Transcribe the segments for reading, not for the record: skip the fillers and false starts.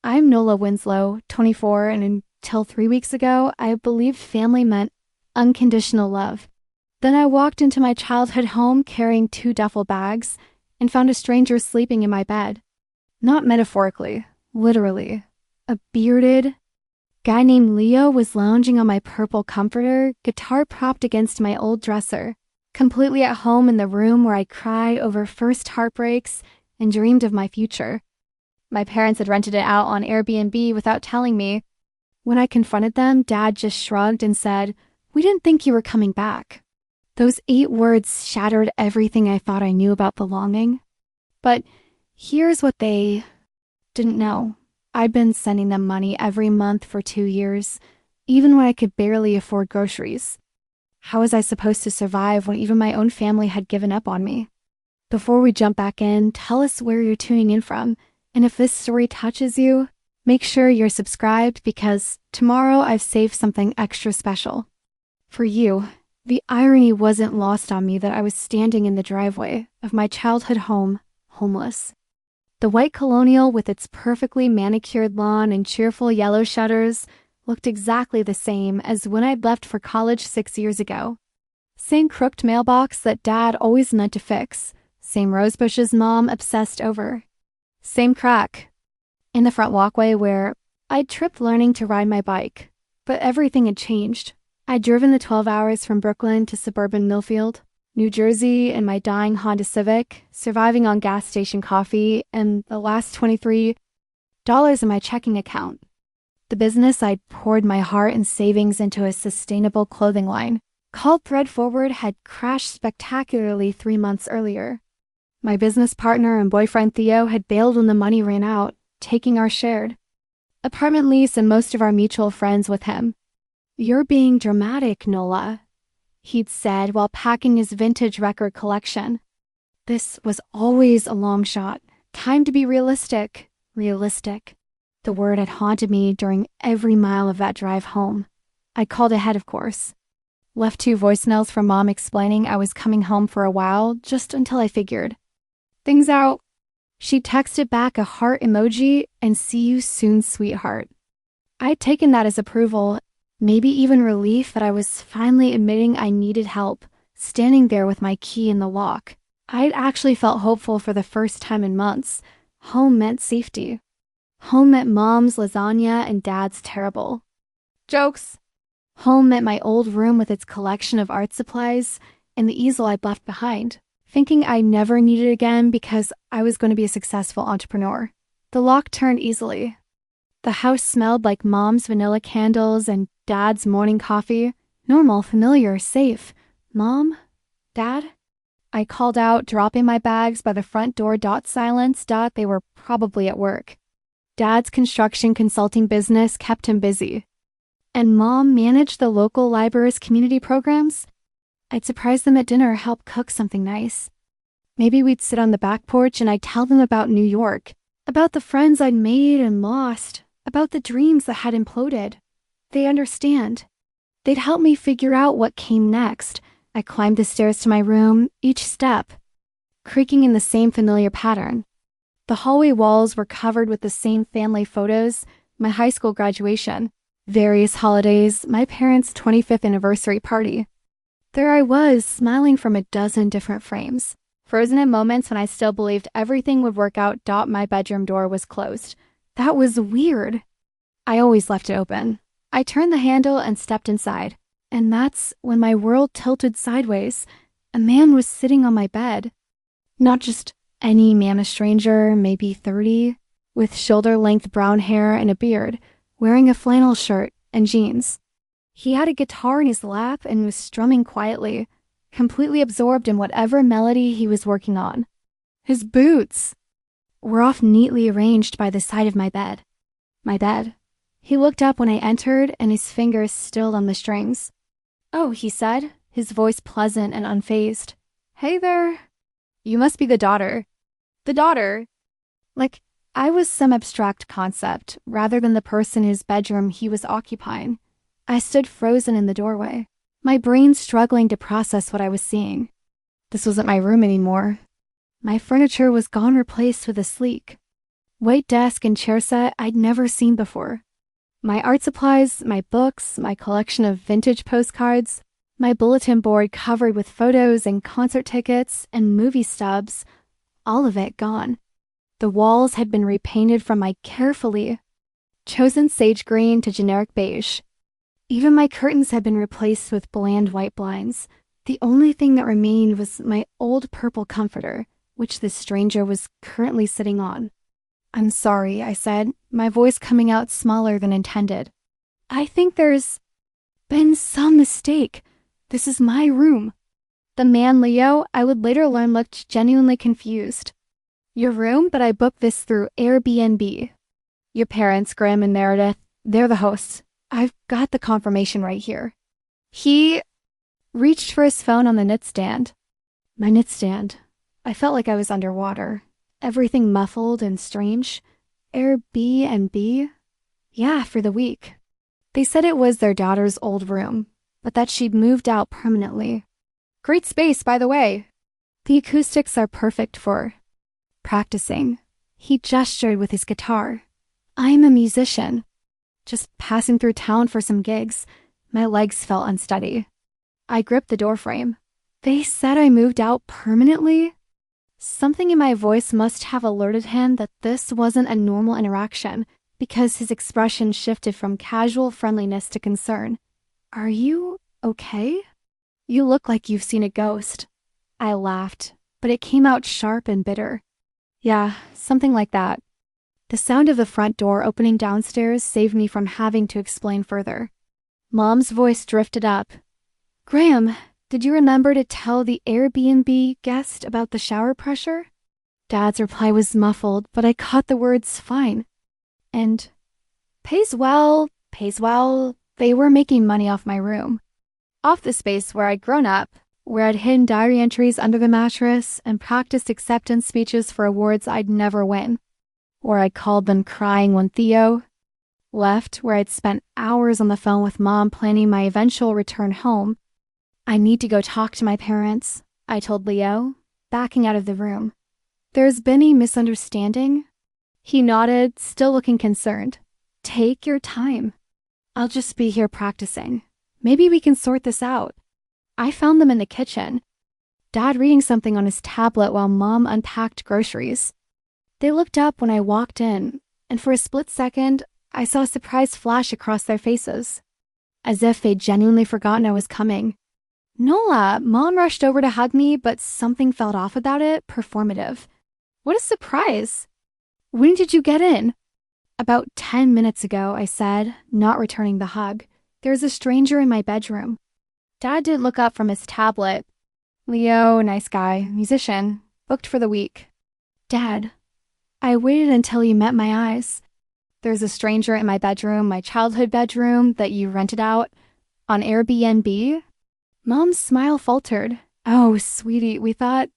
I'm Nola Winslow, 24, and until 3 weeks ago, I believed family meant unconditional love. Then I walked into my childhood home carrying 2 duffel bags and found a stranger sleeping in my bed. Not metaphorically, literally. A bearded guy named Leo was lounging on my purple comforter, guitar propped against my old dresser, completely at home in the room where I cried over first heartbreaks and dreamed of my future. My parents had rented it out on Airbnb without telling me. When I confronted them, Dad just shrugged and said, "We didn't think you were coming back." Those 8 words shattered everything I thought I knew about belonging. But here's what they didn't know. I'd been sending them money every month for 2 years, even when I could barely afford groceries. How was I supposed to survive when even my own family had given up on me? Before we jump back in, tell us where you're tuning in from. And if this story touches you, make sure you're subscribed because tomorrow I've saved something extra special. For you, the irony wasn't lost on me that I was standing in the driveway of my childhood home, homeless. The white colonial with its perfectly manicured lawn and cheerful yellow shutters looked exactly the same as when I'd left for college 6 years ago. Same crooked mailbox that Dad always meant to fix. Same rose bushes Mom obsessed over. Same crack in the front walkway where I'd tripped learning to ride my bike. But everything had changed. I'd driven the 12 hours from Brooklyn to suburban Millfield, New Jersey in my dying Honda Civic, surviving on gas station coffee, and the last $23 in my checking account. The business I'd poured my heart and savings into a sustainable clothing line, called Thread Forward, had crashed spectacularly 3 months earlier. My business partner and boyfriend Theo had bailed when the money ran out, taking our shared apartment lease and most of our mutual friends with him. "You're being dramatic, Nola," he'd said while packing his vintage record collection. This was always a long shot. Time to be realistic. Realistic. The word had haunted me during every mile of that drive home. I called ahead, of course. Left 2 voicemails from Mom explaining I was coming home for a while, just until I figured things out. She texted back a heart emoji and "see you soon, sweetheart." I'd taken that as approval, maybe even relief that I was finally admitting I needed help, standing there with my key in the lock. I'd actually felt hopeful for the first time in months. Home meant safety. Home meant Mom's lasagna and Dad's terrible jokes. Home meant my old room with its collection of art supplies and the easel I'd left behind, thinking I never needed it again because I was going to be a successful entrepreneur. The lock turned easily. The house smelled like Mom's vanilla candles and Dad's morning coffee. Normal, familiar, safe. Mom? Dad? I called out, dropping my bags by the front door. Silence. They were probably at work. Dad's construction consulting business kept him busy. And Mom managed the local library's community programs. I'd surprise them at dinner, help cook something nice. Maybe we'd sit on the back porch and I'd tell them about New York, about the friends I'd made and lost, about the dreams that had imploded. They understand. They'd help me figure out what came next. I climbed the stairs to my room, each step creaking in the same familiar pattern. The hallway walls were covered with the same family photos, my high school graduation, various holidays, my parents' 25th anniversary party. There I was, smiling from a dozen different frames, frozen in moments when I still believed everything would work out. My bedroom door was closed. That was weird. I always left it open. I turned the handle and stepped inside, and that's when my world tilted sideways. A man was sitting on my bed. Not just any man, a stranger, maybe 30, with shoulder-length brown hair and a beard, wearing a flannel shirt and jeans. He had a guitar in his lap and was strumming quietly, completely absorbed in whatever melody he was working on. His boots were off neatly arranged by the side of my bed. My bed. He looked up when I entered and his fingers stilled on the strings. "Oh," he said, his voice pleasant and unfazed. "Hey there. You must be the daughter." The daughter. Like I was some abstract concept rather than the person whose bedroom he was occupying. I stood frozen in the doorway, my brain struggling to process what I was seeing. This wasn't my room anymore. My furniture was gone, replaced with a sleek, White desk and chair set I'd never seen before. My art supplies, my books, my collection of vintage postcards, my bulletin board covered with photos and concert tickets and movie stubs, all of it gone. The walls had been repainted from my carefully chosen sage green to generic beige. Even my curtains had been replaced with bland white blinds. The only thing that remained was my old purple comforter, which this stranger was currently sitting on. "I'm sorry," I said, my voice coming out smaller than intended. "I think there's been some mistake. This is my room." The man, Leo, I would later learn looked genuinely confused. "Your room, but I booked this through Airbnb. Your parents, Graham and Meredith, they're the hosts. I've got the confirmation right here." He reached for his phone on the nightstand. My nightstand. I felt like I was underwater. Everything muffled and strange. Airbnb? Yeah, for the week. They said it was their daughter's old room, but that she'd moved out permanently. Great space, by the way. The acoustics are perfect for practicing. He gestured with his guitar. I'm a musician. Just passing through town for some gigs. My legs felt unsteady. I gripped the doorframe. They said I moved out permanently? Something in my voice must have alerted him that this wasn't a normal interaction, because his expression shifted from casual friendliness to concern. Are you okay? You look like you've seen a ghost. I laughed, but it came out sharp and bitter. Yeah, something like that. The sound of the front door opening downstairs saved me from having to explain further. Mom's voice drifted up. Graham, did you remember to tell the Airbnb guest about the shower pressure? Dad's reply was muffled, but I caught the words fine. And pays well. They were making money off my room. Off the space where I'd grown up, where I'd hidden diary entries under the mattress and practiced acceptance speeches for awards I'd never win. Where I called them crying when Theo left, where I'd spent hours on the phone with Mom planning my eventual return home. I need to go talk to my parents, I told Leo, backing out of the room. There's been a misunderstanding? He nodded, still looking concerned. Take your time. I'll just be here practicing. Maybe we can sort this out. I found them in the kitchen. Dad reading something on his tablet while Mom unpacked groceries. They looked up when I walked in, and for a split second, I saw a surprise flash across their faces, as if they'd genuinely forgotten I was coming. Nola, Mom rushed over to hug me, but something felt off about it, performative. What a surprise! When did you get in? About 10 minutes ago, I said, not returning the hug. There's a stranger in my bedroom. Dad didn't look up from his tablet. Leo, nice guy, musician, booked for the week. Dad, I waited until you met my eyes. There's a stranger in my bedroom, my childhood bedroom, that you rented out on Airbnb? Mom's smile faltered. Oh, sweetie, we thought...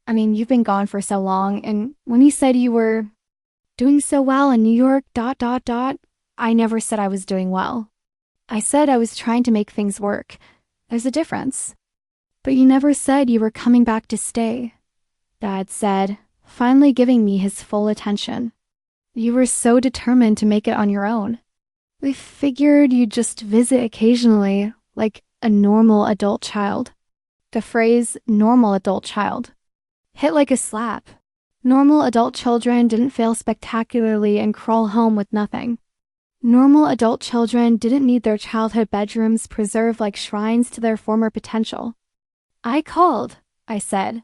you've been gone for so long, and when you said you were doing so well in New York, ... I never said I was doing well. I said I was trying to make things work. There's a difference. But you never said you were coming back to stay, Dad said, finally giving me his full attention. You were so determined to make it on your own. We figured you'd just visit occasionally, like a normal adult child. The phrase normal adult child hit like a slap. Normal adult children didn't fail spectacularly and crawl home with nothing. Normal adult children didn't need their childhood bedrooms preserved like shrines to their former potential. I called, I said.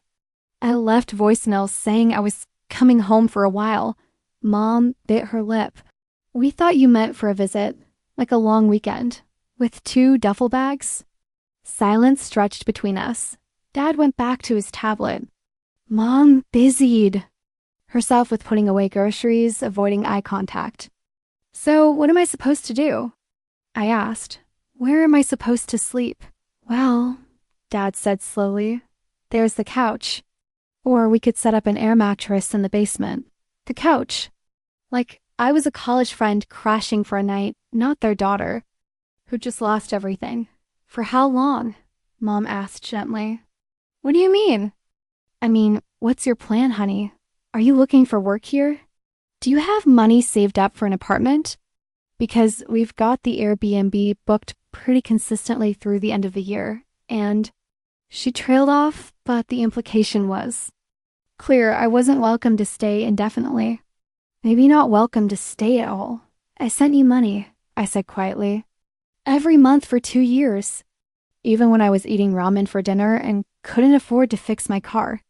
I left voicemails saying I was coming home for a while. Mom bit her lip. We thought you meant for a visit, like a long weekend, with 2 duffel bags. Silence stretched between us. Dad went back to his tablet. Mom busied herself with putting away groceries, avoiding eye contact. So what am I supposed to do? I asked. Where am I supposed to sleep? Well, Dad said slowly, there's the couch. Or we could set up an air mattress in the basement. The couch. Like I was a college friend crashing for a night, not their daughter, who just lost everything. For how long? Mom asked gently. What do you mean? What's your plan, honey? Are you looking for work here? Do you have money saved up for an apartment? Because we've got the Airbnb booked pretty consistently through the end of the year. And she trailed off, but the implication was clear. I wasn't welcome to stay indefinitely. Maybe not welcome to stay at all. I sent you money, I said quietly. Every month for 2 years. Even when I was eating ramen for dinner and couldn't afford to fix my car.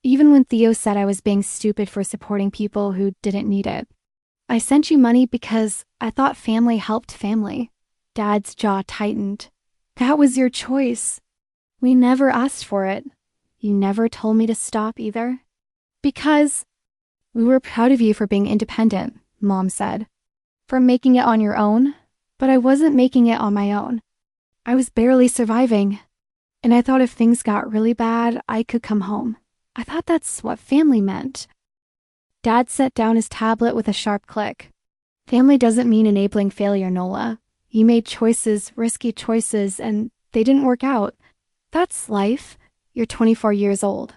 Even when Theo said I was being stupid for supporting people who didn't need it. I sent you money because I thought family helped family. Dad's jaw tightened. That was your choice. We never asked for it. You never told me to stop either. Because we were proud of you for being independent, Mom said. For making it on your own. But I wasn't making it on my own. I was barely surviving. And I thought if things got really bad, I could come home. I thought that's what family meant. Dad set down his tablet with a sharp click. Family doesn't mean enabling failure, Nola. You made choices, risky choices, and they didn't work out. That's life. You're 24 years old.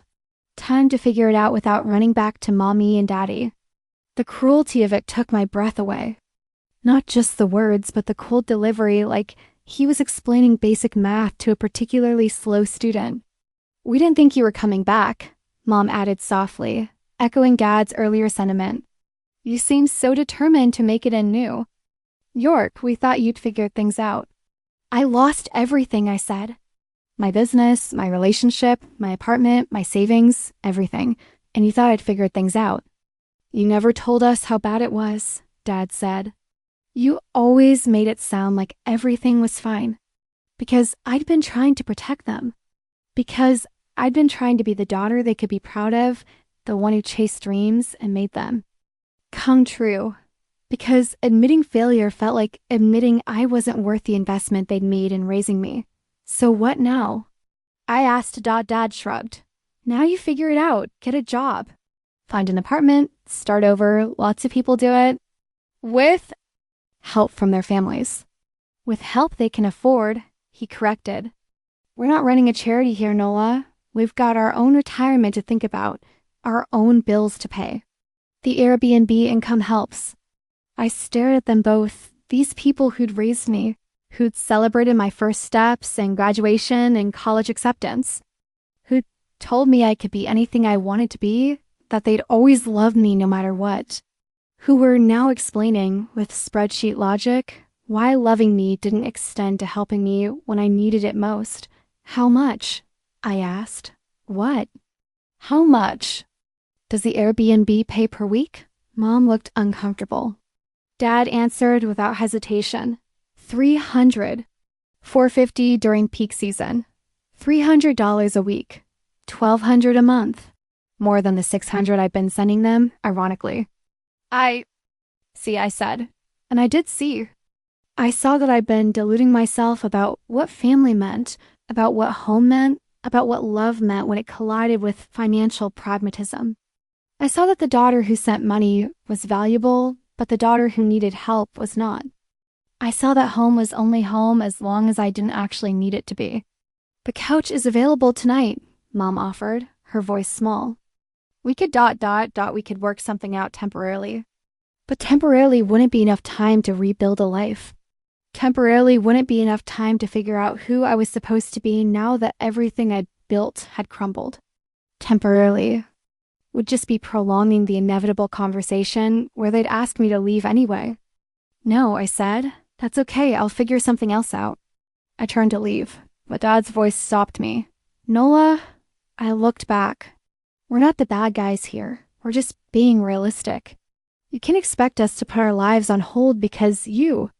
Time to figure it out without running back to Mommy and Daddy. The cruelty of it took my breath away. Not just the words, but the cold delivery, like he was explaining basic math to a particularly slow student. We didn't think you were coming back, Mom added softly, echoing Dad's earlier sentiment. You seemed so determined to make it in new. York, we thought you'd figured things out. I lost everything, I said. My business, my relationship, my apartment, my savings, everything. And you thought I'd figured things out. You never told us how bad it was, Dad said. You always made it sound like everything was fine. Because I'd been trying to protect them. Because I'd been trying to be the daughter they could be proud of, the one who chased dreams and made them come true. Because admitting failure felt like admitting I wasn't worth the investment they'd made in raising me. So what now? I asked. Dad shrugged. Now you figure it out. Get a job. Find an apartment. Start over. Lots of people do it. With help from their families. With help they can afford, he corrected. We're not running a charity here, Nola. We've got our own retirement to think about, our own bills to pay. The Airbnb income helps. I stared at them both, these people who'd raised me, who'd celebrated my first steps and graduation and college acceptance, who'd told me I could be anything I wanted to be, that they'd always love me no matter what, who were now explaining, with spreadsheet logic, why loving me didn't extend to helping me when I needed it most. How much? I asked. What? How much? Does the Airbnb pay per week? Mom looked uncomfortable. Dad answered without hesitation. $300. $450 during peak season. $300 a week. $1,200 a month. More than the $600 I've been sending them, ironically. I said. And I did see. I saw that I'd been deluding myself about what family meant, about what home meant, about what love meant when it collided with financial pragmatism. I saw that the daughter who sent money was valuable, but the daughter who needed help was not. I saw that home was only home as long as I didn't actually need it to be. The couch is available tonight, Mom offered, her voice small. We could we could work something out temporarily. But temporarily wouldn't be enough time to rebuild a life. Temporarily wouldn't be enough time to figure out who I was supposed to be now that everything I'd built had crumbled. Temporarily would just be prolonging the inevitable conversation where they'd ask me to leave anyway. No, I said. That's okay, I'll figure something else out. I turned to leave, but Dad's voice stopped me. Nola, I looked back. We're not the bad guys here. We're just being realistic. You can't expect us to put our lives on hold because you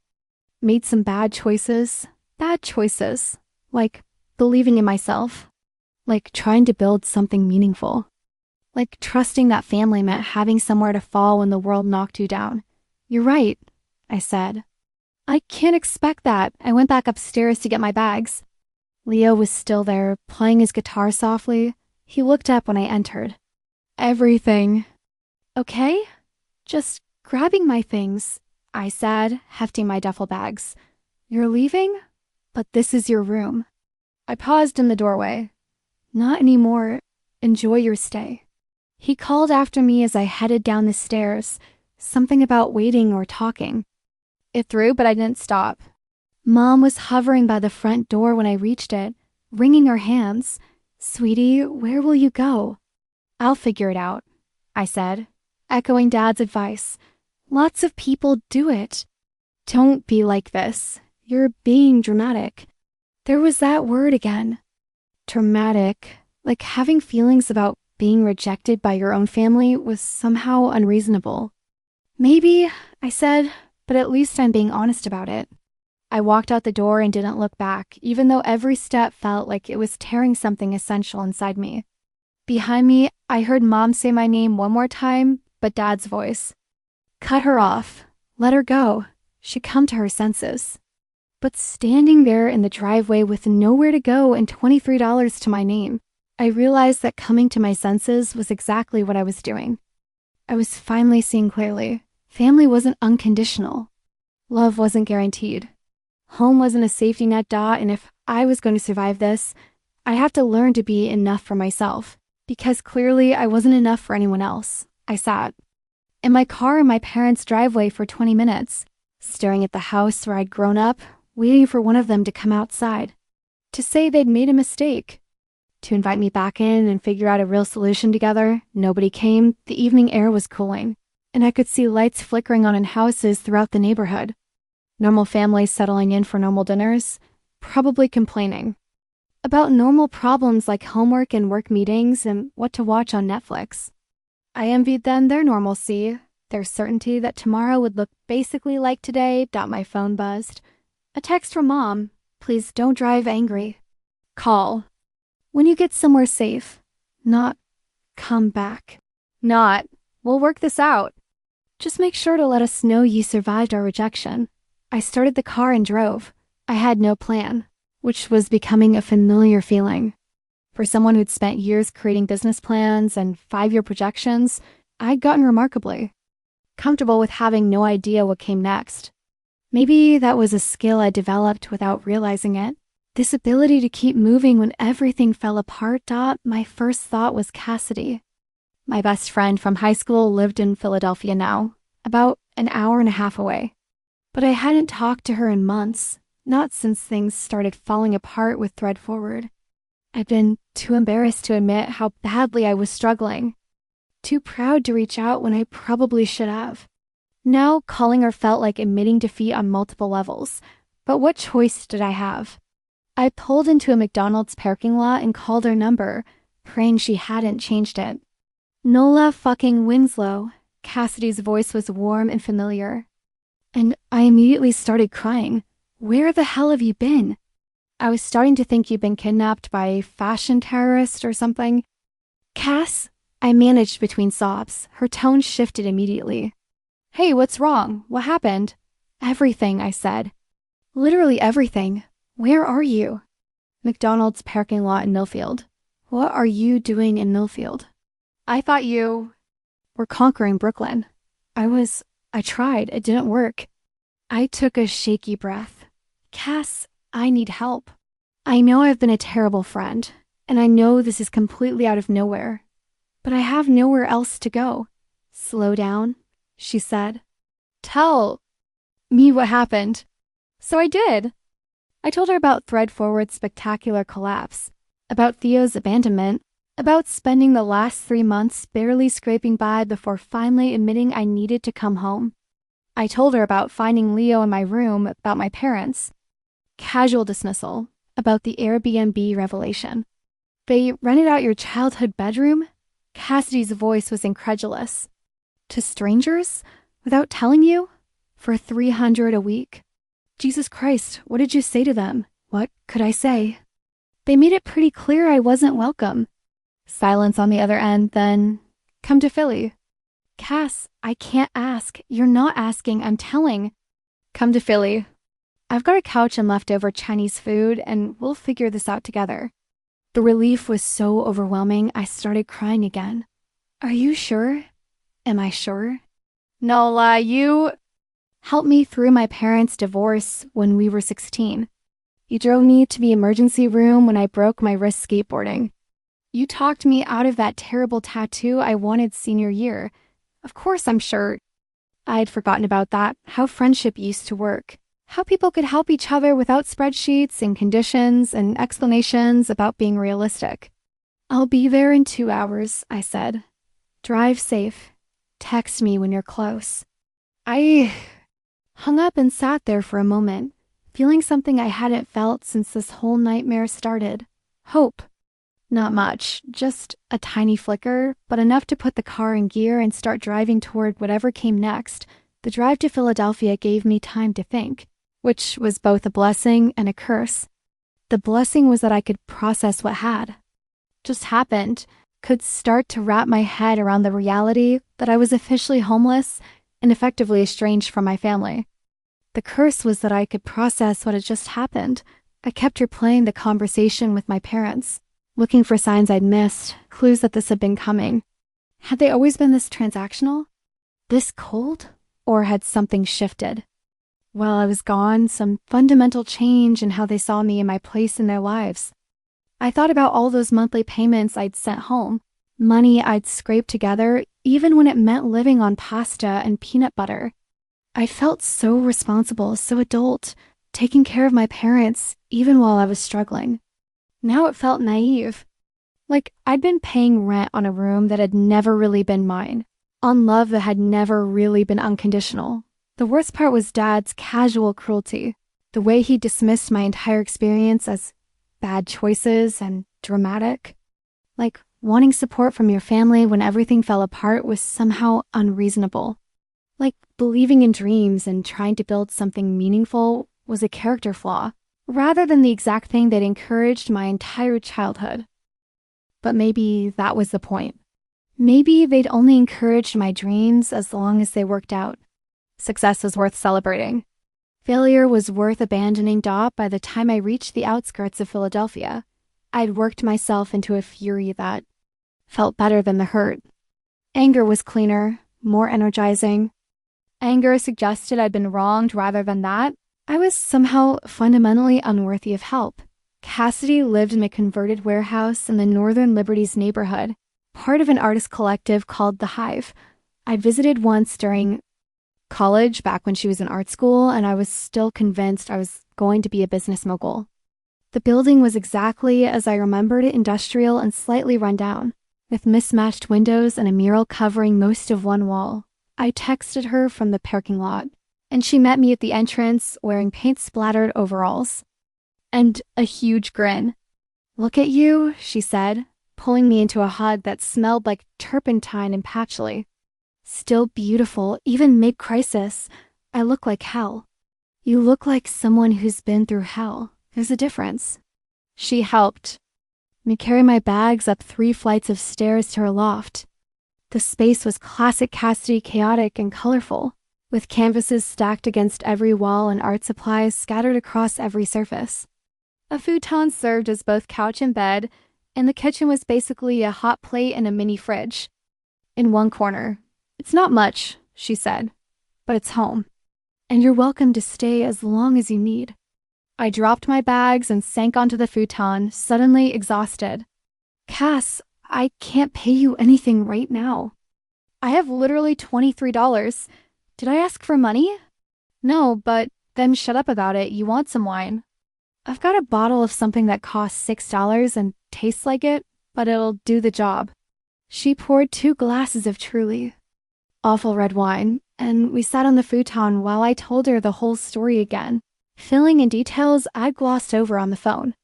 made some bad choices. Bad choices. Like believing in myself. Like trying to build something meaningful. Like trusting that family meant having somewhere to fall when the world knocked you down. You're right, I said. I can't expect that. I went back upstairs to get my bags. Leo was still there, playing his guitar softly. He looked up when I entered. Everything. Okay? Just grabbing my things, I said, hefting my duffel bags. You're leaving? But this is your room. I paused in the doorway. Not anymore. Enjoy your stay. He called after me as I headed down the stairs, Something about waiting or talking. It threw, but I didn't stop. Mom was hovering by the front door when I reached it, wringing her hands. "Sweetie, where will you go?" "I'll figure it out," I said, echoing Dad's advice. "Lots of people do it." "Don't be like this. You're being dramatic." There was that word again. Dramatic, like having feelings about being rejected by your own family was somehow unreasonable. "Maybe," I said, "but at least I'm being honest about it." I walked out the door and didn't look back, even though every step felt like it was tearing something essential inside me. Behind me, I heard Mom say my name one more time, but Dad's voice. "Cut her off. Let her go. She'd come to her senses." But standing there in the driveway with nowhere to go and $23 to my name, I realized that coming to my senses was exactly what I was doing. I was finally seeing clearly. Family wasn't unconditional. Love wasn't guaranteed. Home wasn't a safety net, and if I was going to survive this, I'd have to learn to be enough for myself, because clearly I wasn't enough for anyone else. I sat in my car in my parents' driveway for 20 minutes, staring at the house where I'd grown up, waiting for one of them to come outside, to say they'd made a mistake, to invite me back in and figure out a real solution together. Nobody came. The evening air was cooling, and I could see lights flickering on in houses throughout the neighborhood. Normal families settling in for normal dinners, probably complaining about normal problems like homework and work meetings and what to watch on Netflix. I envied them their normalcy, their certainty that tomorrow would look basically like today. My phone buzzed. A text from Mom. "Please don't drive angry. Call when you get somewhere safe. Not come back. Not we'll work this out. Just make sure to let us know you survived our rejection." I started the car and drove. I had no plan, which was becoming a familiar feeling. For someone who'd spent years creating business plans and 5-year projections, I'd gotten remarkably comfortable with having no idea what came next. Maybe that was a skill I developed without realizing it. This ability to keep moving when everything fell apart. My first thought was Cassidy. My best friend from high school lived in Philadelphia now, about an hour and a half away. But I hadn't talked to her in months, not since things started falling apart with Thread Forward. I'd been too embarrassed to admit how badly I was struggling, too proud to reach out when I probably should have. Now, calling her felt like admitting defeat on multiple levels, but what choice did I have? I pulled into a McDonald's parking lot and called her number, praying she hadn't changed it. Nola fucking Winslow. Cassidy's voice was warm and familiar. And I immediately started crying. "Where the hell have you been?" I was starting to think you'd been kidnapped by a fashion terrorist or something. "Cass," I managed between sobs. Her tone shifted immediately. "Hey, what's wrong? What happened?" "Everything," I said. "Literally everything. Where are you?" "McDonald's parking lot in Millfield." "What are you doing in Millfield?" "I thought you were conquering Brooklyn." I tried. It didn't work." I took a shaky breath. "Cass, I need help. I know I've been a terrible friend, and I know this is completely out of nowhere, but I have nowhere else to go." "Slow down," she said. "Tell me what happened." So I did. I told her about Thread Forward's spectacular collapse, about Theo's abandonment, about spending the last 3 months barely scraping by before finally admitting I needed to come home. I told her about finding Leo in my room, about my parents. Casual dismissal, about the Airbnb revelation. "They rented out your childhood bedroom?" Cassidy's voice was incredulous. "To strangers? Without telling you? For $300 a week?" Jesus Christ, what did you say to them? What could I say? They made it pretty clear I wasn't welcome. Silence on the other end, then, "Come to Philly." "Cass, I can't ask. You're not asking, I'm telling." "Come to Philly. I've got a couch and leftover Chinese food, and we'll figure this out together." The relief was so overwhelming, I started crying again. "Are you sure? Am I sure?" "Nola, you helped me through my parents' divorce when we were 16. You drove me to the emergency room when I broke my wrist skateboarding. You talked me out of that terrible tattoo I wanted senior year. Of course I'm sure." I'd forgotten about that, how friendship used to work. How people could help each other without spreadsheets and conditions and explanations about being realistic. "I'll be there in 2 hours," I said. "Drive safe. Text me when you're close." I hung up and sat there for a moment, feeling something I hadn't felt since this whole nightmare started. Hope. Not much, just a tiny flicker, but enough to put the car in gear and start driving toward whatever came next. The drive to Philadelphia gave me time to think, which was both a blessing and a curse. The blessing was that I could process what had just happened, could start to wrap my head around the reality that I was officially homeless and effectively estranged from my family. The curse was that I could process what had just happened. I kept replaying the conversation with my parents, looking for signs I'd missed, clues that this had been coming. Had they always been this transactional? This cold? Or had something shifted? While I was gone, some fundamental change in how they saw me and my place in their lives. I thought about all those monthly payments I'd sent home, money I'd scraped together, even when it meant living on pasta and peanut butter. I felt so responsible, so adult, taking care of my parents, even while I was struggling. Now it felt naive. Like I'd been paying rent on a room that had never really been mine, on love that had never really been unconditional. The worst part was Dad's casual cruelty, the way he dismissed my entire experience as bad choices and dramatic. Like wanting support from your family when everything fell apart was somehow unreasonable. Like believing in dreams and trying to build something meaningful was a character flaw, rather than the exact thing that encouraged my entire childhood. But maybe that was the point. Maybe they'd only encouraged my dreams as long as they worked out. Success was worth celebrating. Failure was worth abandoning by the time I reached the outskirts of Philadelphia. I'd worked myself into a fury that felt better than the hurt. Anger was cleaner, more energizing. Anger suggested I'd been wronged rather than that. I was somehow fundamentally unworthy of help. Cassidy lived in a converted warehouse in the Northern Liberties neighborhood, part of an artist collective called The Hive. I visited once during college, back when she was in art school, and I was still convinced I was going to be a business mogul. The building was exactly as I remembered it, industrial and slightly run down, with mismatched windows and a mural covering most of one wall. I texted her from the parking lot, and she met me at the entrance wearing paint-splattered overalls and a huge grin. "Look at you," she said, pulling me into a hug that smelled like turpentine and patchouli. "Still beautiful, even mid-crisis. I look like hell." "You look like someone who's been through hell. There's a difference." She helped me carry my bags up 3 flights of stairs to her loft. The space was classic Cassidy, chaotic and colorful, with canvases stacked against every wall and art supplies scattered across every surface. A futon served as both couch and bed, and the kitchen was basically a hot plate and a mini fridge. In one corner, "It's not much," she said, "but it's home, and you're welcome to stay as long as you need." I dropped my bags and sank onto the futon, suddenly exhausted. "Cass, I can't pay you anything right now. I have literally $23. Did I ask for money?" "No, but then shut up about it. You want some wine?" "I've got a bottle of something that costs $6 and tastes like it, but it'll do the job." She poured 2 glasses of Truly, awful red wine, and we sat on the futon while I told her the whole story again, filling in details I'd glossed over on the phone.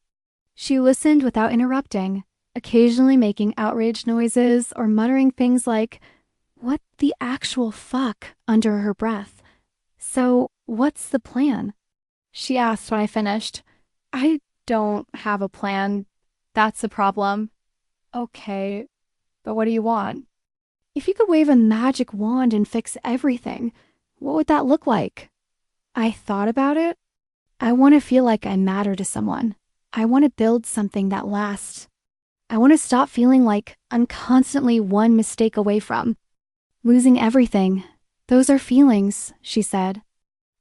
She listened without interrupting, occasionally making outraged noises or muttering things like, "What the actual fuck?" under her breath. "So, what's the plan?" she asked when I finished. "I don't have a plan. That's the problem." "Okay, but what do you want?" "If you could wave a magic wand and fix everything, what would that look like?" I thought about it. I want to feel like I matter to someone. I want to build something that lasts. I want to stop feeling like I'm constantly one mistake away from losing everything. "Those are feelings," she said.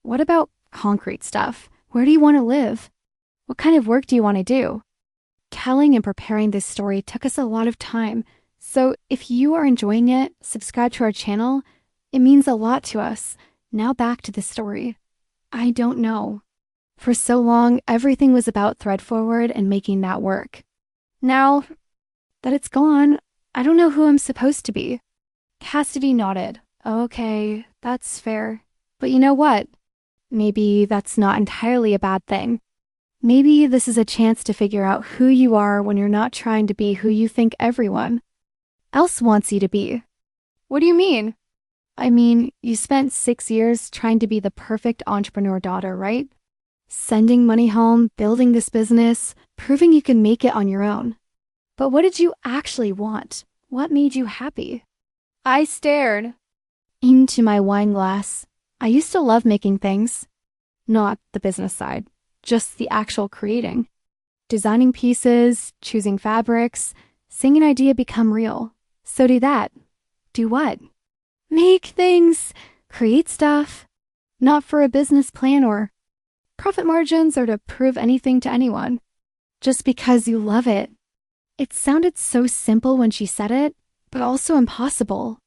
"What about concrete stuff? Where do you want to live? What kind of work do you want to do?" Telling and preparing this story took us a lot of time, so if you are enjoying it, subscribe to our channel It means a lot to us. Now back to the story. I don't know. For so long, everything was about thread forward and making that work. Now that it's gone, I don't know who I'm supposed to be. Cassidy nodded. Okay, that's fair. But you know what? Maybe that's not entirely a bad thing. Maybe this is a chance to figure out who you are when you're not trying to be who you think everyone else wants you to be. What do you mean? I mean, you spent 6 years trying to be the perfect entrepreneur daughter, right? Sending money home, building this business, proving you can make it on your own. But what did you actually want? What made you happy? I stared into my wine glass. I used to love making things. Not the business side, just the actual creating. Designing pieces, choosing fabrics, seeing an idea become real. So do that. Do what? Make things, create stuff. Not for a business plan or profit margins or to prove anything to anyone. Just because you love it. It sounded so simple when she said it, but also impossible.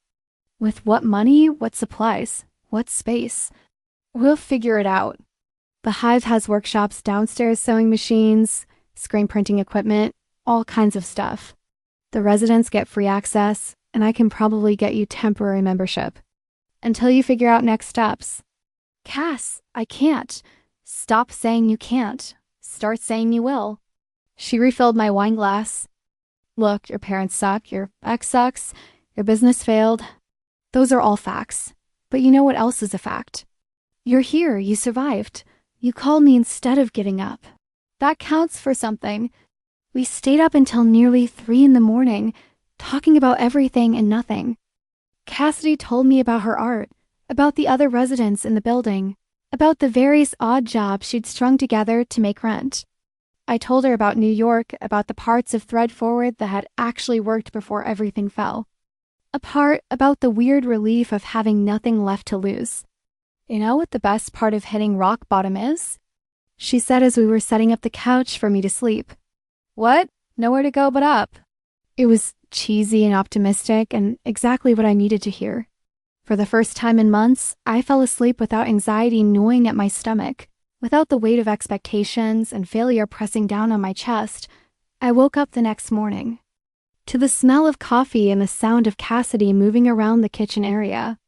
With what money, what supplies, what space? We'll figure it out. The Hive has workshops downstairs, sewing machines, screen printing equipment, all kinds of stuff. The residents get free access, and I can probably get you temporary membership. Until you figure out next steps. Cass, I can't. Stop saying you can't. Start saying you will. She refilled my wine glass. Look, your parents suck, your ex sucks, your business failed. Those are all facts. But you know what else is a fact? You're here, you survived. You called me instead of giving up. That counts for something. We stayed up until nearly 3 a.m, talking about everything and nothing. Cassidy told me about her art, about the other residents in the building, about the various odd jobs she'd strung together to make rent. I told her about New York, about the parts of Thread Forward that had actually worked before everything fell. A part about the weird relief of having nothing left to lose. You know what the best part of hitting rock bottom is? She said as we were setting up the couch for me to sleep. What? Nowhere to go but up. It was cheesy and optimistic and exactly what I needed to hear. For the first time in months, I fell asleep without anxiety gnawing at my stomach, without the weight of expectations and failure pressing down on my chest. I woke up the next morning to the smell of coffee and the sound of Cassidy moving around the kitchen area.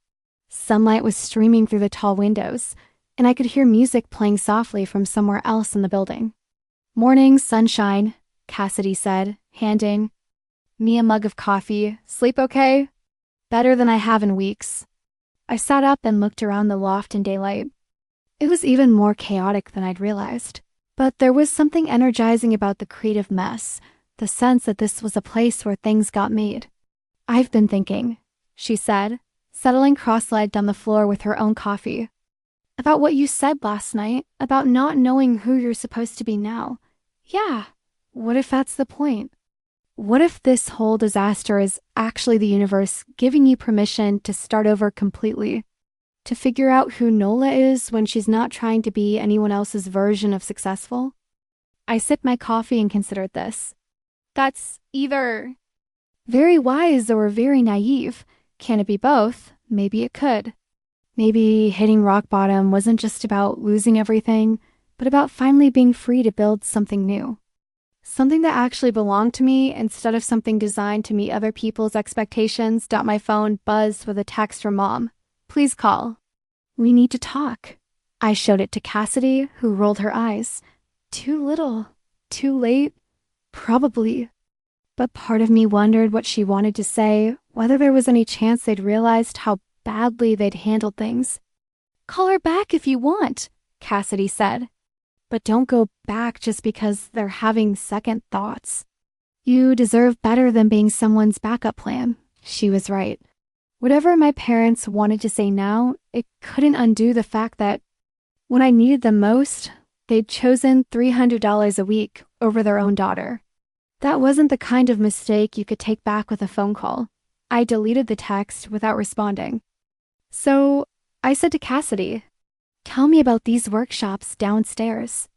Sunlight was streaming through the tall windows, and I could hear music playing softly from somewhere else in the building. Morning sunshine, Cassidy said, handing me a mug of coffee. Sleep okay? Better than I have in weeks. I sat up and looked around the loft in daylight. It was even more chaotic than I'd realized, but there was something energizing about the creative mess, the sense that this was a place where things got made. I've been thinking, she said, settling cross-legged on the floor with her own coffee. About what you said last night, about not knowing who you're supposed to be now. Yeah, what if that's the point? What if this whole disaster is actually the universe giving you permission to start over completely? To figure out who Nola is when she's not trying to be anyone else's version of successful? I sipped my coffee and considered this. That's either very wise or very naive. Can it be both? Maybe it could. Maybe hitting rock bottom wasn't just about losing everything, but about finally being free to build something new. Something that actually belonged to me instead of something designed to meet other people's expectations. My phone buzzed with a text from Mom. Please call. We need to talk. I showed it to Cassidy, who rolled her eyes. Too little. Too late. Probably. But part of me wondered what she wanted to say, whether there was any chance they'd realized how badly they'd handled things. Call her back if you want, Cassidy said. But don't go back just because they're having second thoughts. You deserve better than being someone's backup plan. She was right. Whatever my parents wanted to say now, it couldn't undo the fact that when I needed them most, they'd chosen $300 a week over their own daughter. That wasn't the kind of mistake you could take back with a phone call. I deleted the text without responding. So I said to Cassidy, tell me about these workshops downstairs.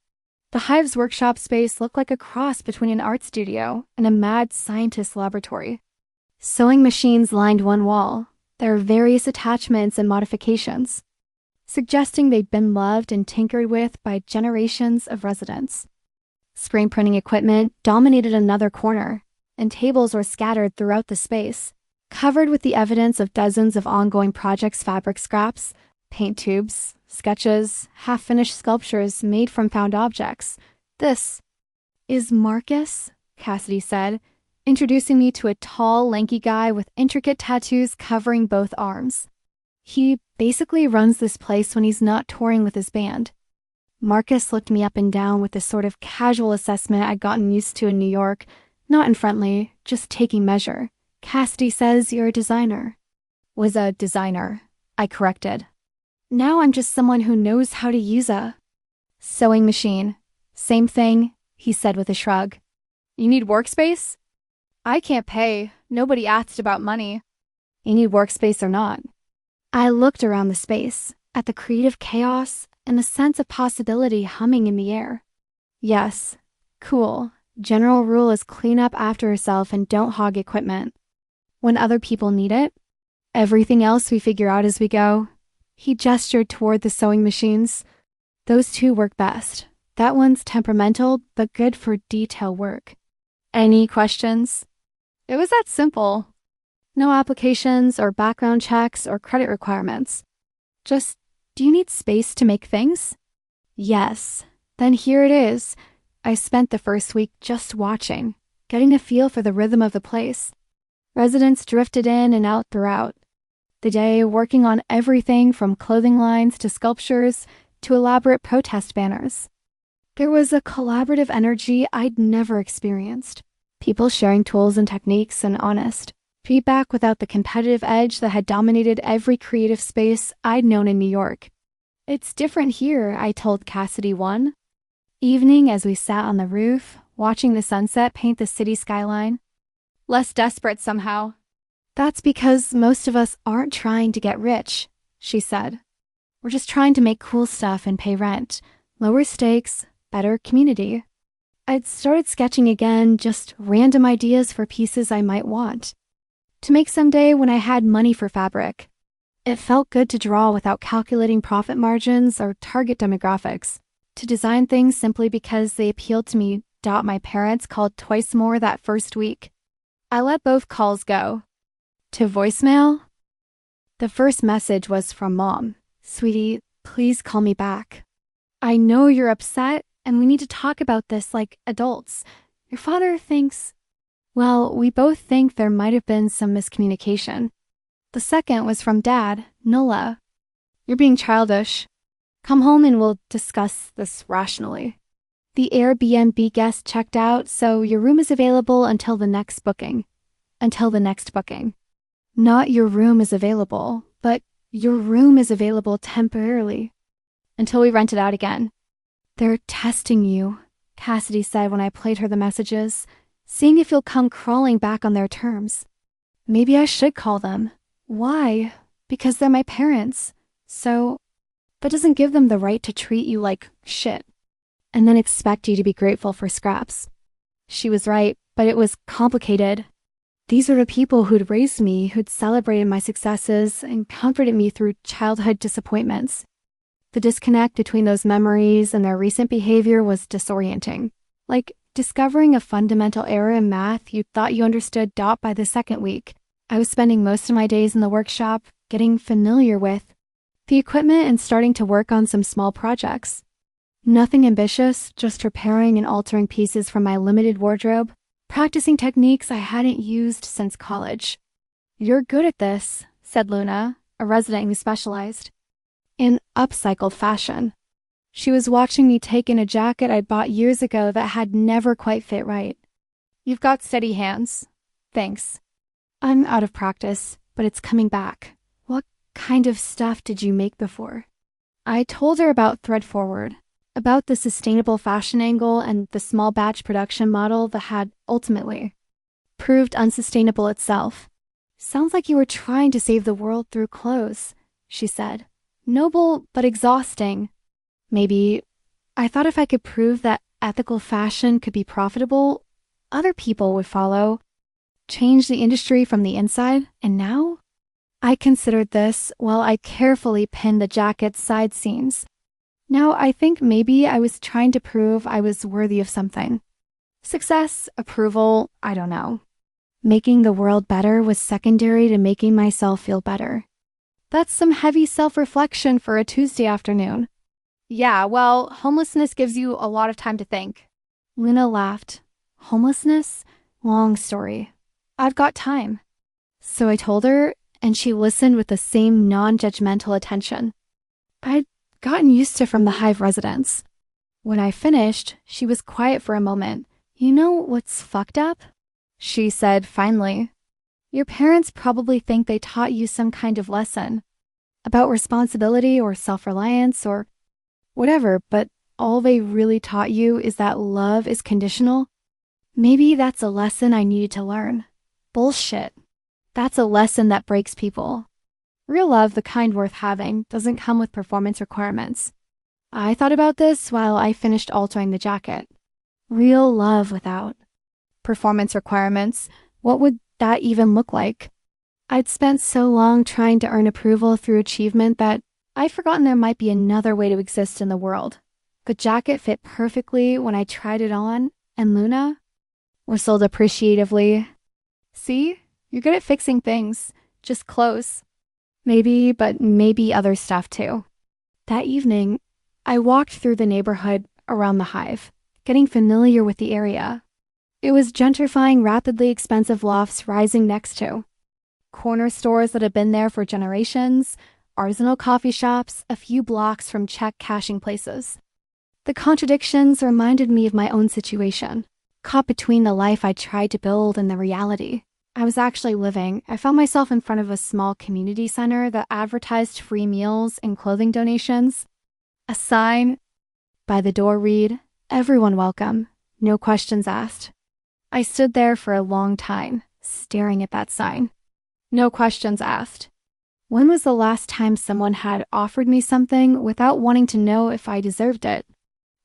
The Hive's workshop space looked like a cross between an art studio and a mad scientist laboratory. Sewing machines lined one wall, their various attachments and modifications, suggesting they'd been loved and tinkered with by generations of residents. Screen printing equipment dominated another corner, and tables were scattered throughout the space, covered with the evidence of dozens of ongoing projects, fabric scraps, paint tubes, sketches, half-finished sculptures made from found objects. "This is Marcus," Cassidy said, introducing me to a tall, lanky guy with intricate tattoos covering both arms. "He basically runs this place when he's not touring with his band." Marcus looked me up and down with the sort of casual assessment I'd gotten used to in New York, not unfriendly, just taking measure. "Cassidy says you're a designer." "Was a designer," I corrected. "Now I'm just someone who knows how to use a sewing machine." "Same thing," he said with a shrug. "You need workspace?" "I can't pay. Nobody asked about money." "You need workspace or not?" I looked around the space, at the creative chaos and the sense of possibility humming in the air. "Yes. Cool. General rule is clean up after yourself and don't hog equipment. When other people need it, everything else we figure out as we go." He gestured toward the sewing machines. "Those two work best. That one's temperamental, but good for detail work." "Any questions?" It was that simple. No applications or background checks or credit requirements. Just, "Do you need space to make things?" "Yes." Then here it is. I spent the first week just watching, getting a feel for the rhythm of the place. Residents drifted in and out throughout the day, working on everything from clothing lines to sculptures to elaborate protest banners. There was a collaborative energy I'd never experienced. People sharing tools and techniques and honest feedback without the competitive edge that had dominated every creative space I'd known in New York. "It's different here," I told Cassidy one evening as we sat on the roof, watching the sunset paint the city skyline. "Less desperate somehow." "That's because most of us aren't trying to get rich," she said. "We're just trying to make cool stuff and pay rent. Lower stakes, better community." I'd started sketching again, just random ideas for pieces I might want to make someday when I had money for fabric. It felt good to draw without calculating profit margins or target demographics, to design things simply because they appealed to me. My parents called twice more that first week. I let both calls go to voicemail. The first message was from Mom. "Sweetie, please call me back. I know you're upset, and we need to talk about this like adults. Your father thinks..." Well, we both think there might have been some miscommunication. The second was from Dad, Nola. "You're being childish. Come home and we'll discuss this rationally. The Airbnb guest checked out, so your room is available until the next booking." Until the next booking. Not your room is available, but your room is available temporarily. Until we rent it out again. "They're testing you," Cassidy said when I played her the messages, "seeing if you'll come crawling back on their terms." Maybe I should call them. Why? Because they're my parents. So, that doesn't give them the right to treat you like shit and then expect you to be grateful for scraps. She was right, but it was complicated. These were the people who'd raised me, who'd celebrated my successes and comforted me through childhood disappointments. The disconnect between those memories and their recent behavior was disorienting. Like discovering a fundamental error in math you thought you understood by the second week. I was spending most of my days in the workshop, getting familiar with the equipment and starting to work on some small projects. Nothing ambitious, just repairing and altering pieces from my limited wardrobe, practicing techniques I hadn't used since college. "You're good at this," said Luna, a resident who specialized in upcycled fashion. She was watching me take in a jacket I'd bought years ago that had never quite fit right. "You've got steady hands." "Thanks. I'm out of practice, but it's coming back." "What kind of stuff did you make before?" I told her about Thread Forward, about the sustainable fashion angle and the small batch production model that had ultimately proved unsustainable itself. "Sounds like you were trying to save the world through clothes," she said. "Noble, but exhausting." Maybe. I thought if I could prove that ethical fashion could be profitable, other people would follow. Change the industry from the inside, and now? I considered this while I carefully pinned the jacket's side seams. Now, I think maybe I was trying to prove I was worthy of something. Success, approval, I don't know. Making the world better was secondary to making myself feel better. That's some heavy self-reflection for a Tuesday afternoon. Yeah, well, homelessness gives you a lot of time to think. Luna laughed. Homelessness? Long story. I've got time. So I told her, and she listened with the same non-judgmental attention. I'd gotten used to from the Hive residence. When I finished, she was quiet for a moment. You know what's fucked up? She said finally. Your parents probably think they taught you some kind of lesson about responsibility or self-reliance or whatever, but all they really taught you is that love is conditional. Maybe that's a lesson I needed to learn. Bullshit. That's a lesson that breaks people. Real love, the kind worth having, doesn't come with performance requirements. I thought about this while I finished altering the jacket. Real love without performance requirements. What would that even look like? I'd spent so long trying to earn approval through achievement that I'd forgotten there might be another way to exist in the world. The jacket fit perfectly when I tried it on, and Luna whistled appreciatively. See? You're good at fixing things. Just clothes. Maybe, but maybe other stuff too. That evening, I walked through the neighborhood around the Hive, getting familiar with the area. It was gentrifying rapidly expensive lofts rising next to corner stores that had been there for generations, artisanal coffee shops a few blocks from check cashing places. The contradictions reminded me of my own situation, caught between the life I tried to build and the reality I was actually living. I found myself in front of a small community center that advertised free meals and clothing donations. A sign by the door read, "Everyone welcome, no questions asked." I stood there for a long time, staring at that sign. No questions asked. When was the last time someone had offered me something without wanting to know if I deserved it?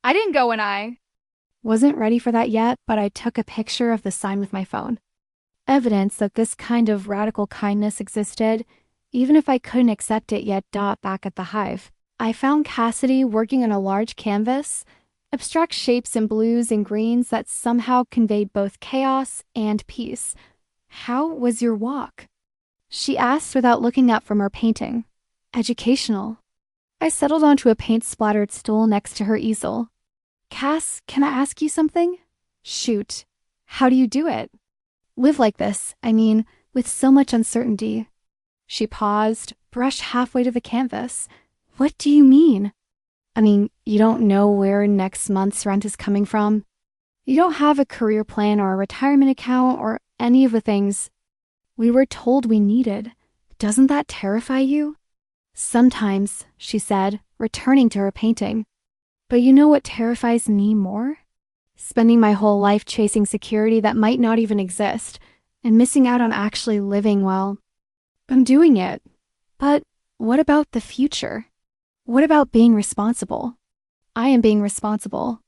I didn't go when I wasn't ready for that yet, but I took a picture of the sign with my phone. Evidence that this kind of radical kindness existed, even if I couldn't accept it yet. Back at the Hive, I found Cassidy working on a large canvas, abstract shapes in blues and greens that somehow conveyed both chaos and peace. How was your walk? She asked without looking up from her painting. Educational. I settled onto a paint-splattered stool next to her easel. Cass, can I ask you something? Shoot. How do you do it? Live like this, I mean, with so much uncertainty. She paused, brushed halfway to the canvas. What do you mean? I mean, you don't know where next month's rent is coming from. You don't have a career plan or a retirement account or any of the things we were told we needed. Doesn't that terrify you? Sometimes, she said, returning to her painting. But you know what terrifies me more? Spending my whole life chasing security that might not even exist, and missing out on actually living well. I'm doing it. But what about the future? What about being responsible? I am being responsible.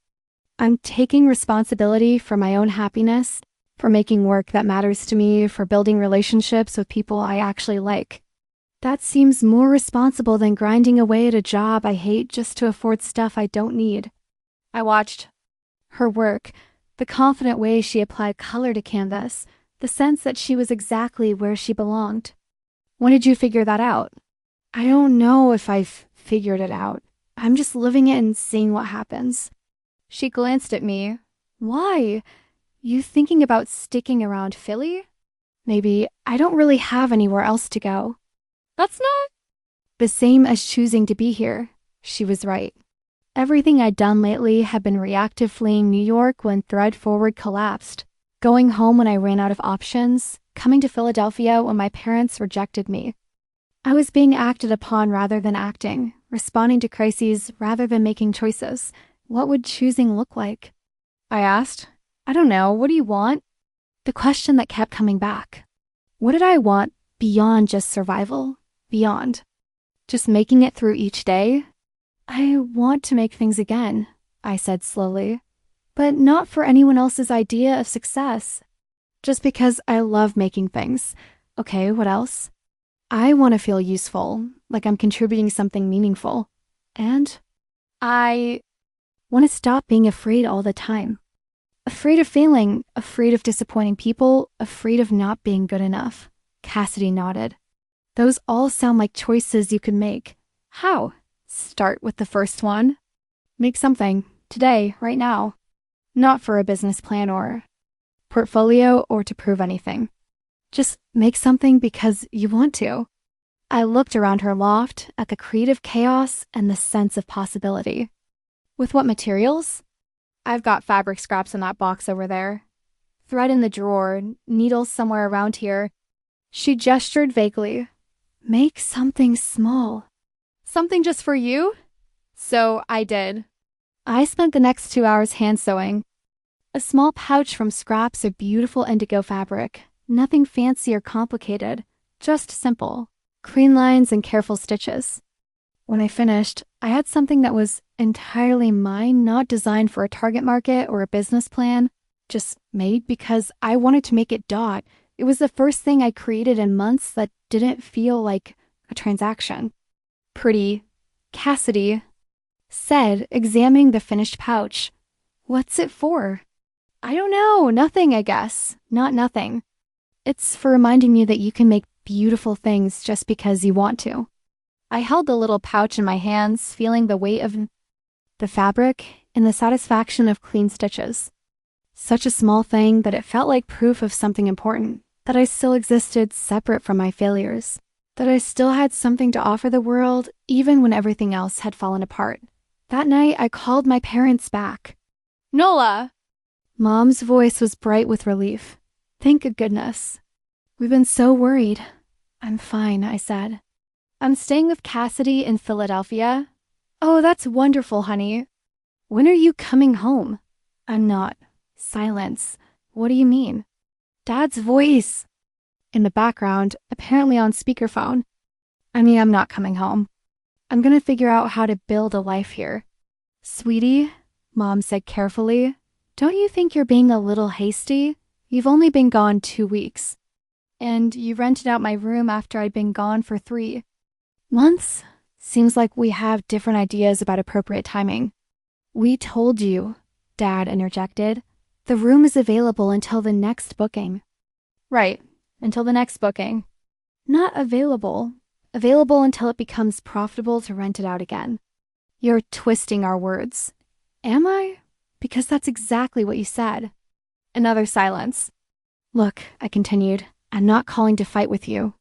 I'm taking responsibility for my own happiness, for making work that matters to me, for building relationships with people I actually like. That seems more responsible than grinding away at a job I hate just to afford stuff I don't need. I watched her work, the confident way she applied color to canvas, the sense that she was exactly where she belonged. When did you figure that out? I don't know if I've figured it out. I'm just living it and seeing what happens. She glanced at me. Why? You thinking about sticking around Philly? Maybe. I don't really have anywhere else to go. That's not the same as choosing to be here. She was right. Everything I'd done lately had been reactive, fleeing New York when Thread Forward collapsed, going home when I ran out of options, coming to Philadelphia when my parents rejected me. I was being acted upon rather than acting, responding to crises rather than making choices. What would choosing look like? I asked. I don't know. What do you want? The question that kept coming back. What did I want beyond just survival? Beyond just making it through each day? I want to make things again, I said slowly, but not for anyone else's idea of success. Just because I love making things. Okay, what else? I want to feel useful, like I'm contributing something meaningful. And I want to stop being afraid all the time. Afraid of failing, afraid of disappointing people, afraid of not being good enough. Cassidy nodded. Those all sound like choices you could make. How? Start with the first one. Make something. Today, right now. Not for a business plan or portfolio or to prove anything. Just make something because you want to. I looked around her loft at the creative chaos and the sense of possibility. With what materials? I've got fabric scraps in that box over there. Thread in the drawer, needles somewhere around here. She gestured vaguely. Make something small. Something just for you? So I did. I spent the next 2 hours hand sewing. A small pouch from scraps of beautiful indigo fabric. Nothing fancy or complicated, just simple. Clean lines and careful stitches. When I finished, I had something that was entirely mine, not designed for a target market or a business plan, just made because I wanted to make it dot. It was the first thing I created in months that didn't feel like a transaction. Pretty, Cassidy said, examining the finished pouch. What's it for? I don't know, nothing, I guess. Not nothing. It's for reminding you that you can make beautiful things just because you want to. I held the little pouch in my hands, feeling the weight of the fabric and the satisfaction of clean stitches. Such a small thing that it felt like proof of something important, that I still existed separate from my failures, that I still had something to offer the world even when everything else had fallen apart. That night, I called my parents back. Nola! Mom's voice was bright with relief. Thank goodness. We've been so worried. I'm fine, I said. I'm staying with Cassidy in Philadelphia. Oh, that's wonderful, honey. When are you coming home? I'm not. Silence. What do you mean? Dad's voice. In the background, apparently on speakerphone. I'm not coming home. I'm gonna figure out how to build a life here. Sweetie, Mom said carefully, don't you think you're being a little hasty? You've only been gone 2 weeks. And you rented out my room after I'd been gone for 3 months? Seems like we have different ideas about appropriate timing. We told you, Dad interjected. The room is available until the next booking. Right, until the next booking. Not available. Available until it becomes profitable to rent it out again. You're twisting our words. Am I? Because that's exactly what you said. Another silence. Look, I continued, I'm not calling to fight with you.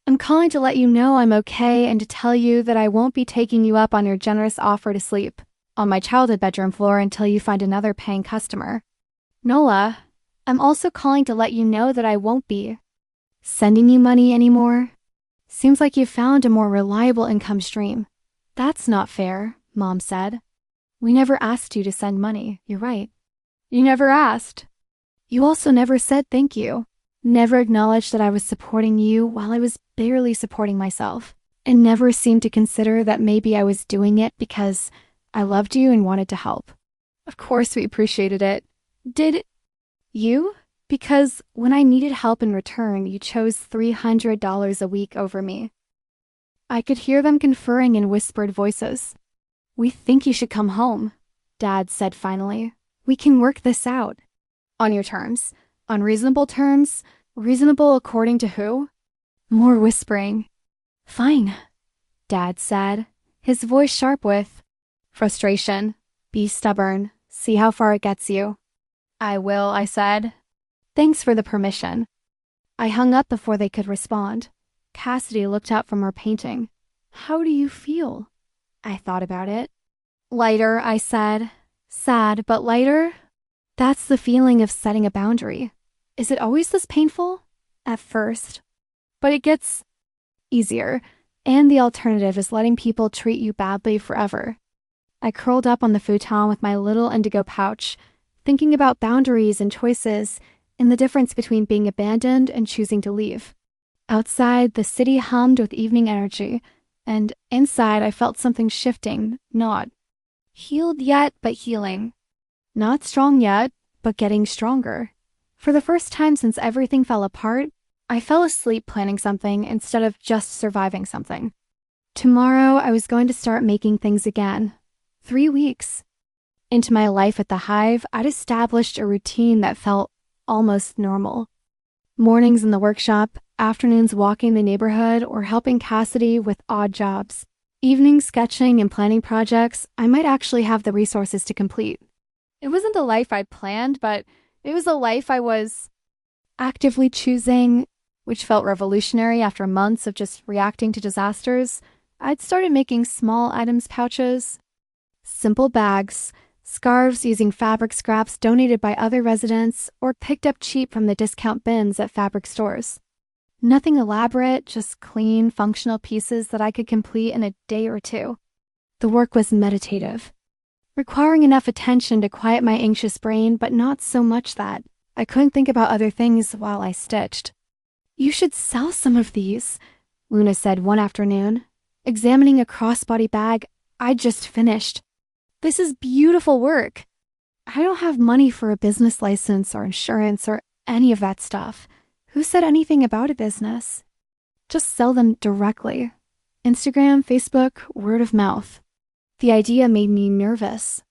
I'm calling to let you know I'm okay and to tell you that I won't be taking you up on your generous offer to sleep on my childhood bedroom floor until you find another paying customer. Nola, I'm also calling to let you know that I won't be sending you money anymore. Seems like you've found a more reliable income stream. That's not fair, Mom said. We never asked you to send money, you're right. You never asked. You also never said thank you. Never acknowledged that I was supporting you while I was barely supporting myself, and never seemed to consider that maybe I was doing it because I loved you and wanted to help. Of course we appreciated it. Did you? Because when I needed help in return, you chose $300 a week over me. I could hear them conferring in whispered voices. We think you should come home, Dad said finally. We can work this out. On your terms. On reasonable terms? Reasonable according to who? More whispering. Fine, Dad said, his voice sharp with frustration. Be stubborn. See how far it gets you. I will, I said. Thanks for the permission. I hung up before they could respond. Cassidy looked out from her painting. How do you feel? I thought about it. Lighter, I said. Sad, but lighter? That's the feeling of setting a boundary. Is it always this painful? At first. But it gets easier, and the alternative is letting people treat you badly forever. I curled up on the futon with my little indigo pouch, thinking about boundaries and choices, and the difference between being abandoned and choosing to leave. Outside, the city hummed with evening energy, and inside I felt something shifting, not healed yet, but healing. Not strong yet, but getting stronger. For the first time since everything fell apart, I fell asleep planning something instead of just surviving something. Tomorrow, I was going to start making things again. 3 weeks into my life at the Hive, I'd established a routine that felt almost normal. Mornings in the workshop, afternoons walking the neighborhood, or helping Cassidy with odd jobs. Evenings sketching and planning projects I might actually have the resources to complete. It wasn't a life I'd planned, but it was a life I was actively choosing, which felt revolutionary after months of just reacting to disasters. I'd started making small items pouches, simple bags, scarves using fabric scraps donated by other residents or picked up cheap from the discount bins at fabric stores. Nothing elaborate, just clean, functional pieces that I could complete in a day or two. The work was meditative, requiring enough attention to quiet my anxious brain, but not so much that I couldn't think about other things while I stitched. "You should sell some of these," Luna said one afternoon, examining a crossbody bag I'd just finished. "This is beautiful work. I don't have money for a business license or insurance or any of that stuff. Who said anything about a business? Just sell them directly. Instagram, Facebook, word of mouth." The idea made me nervous.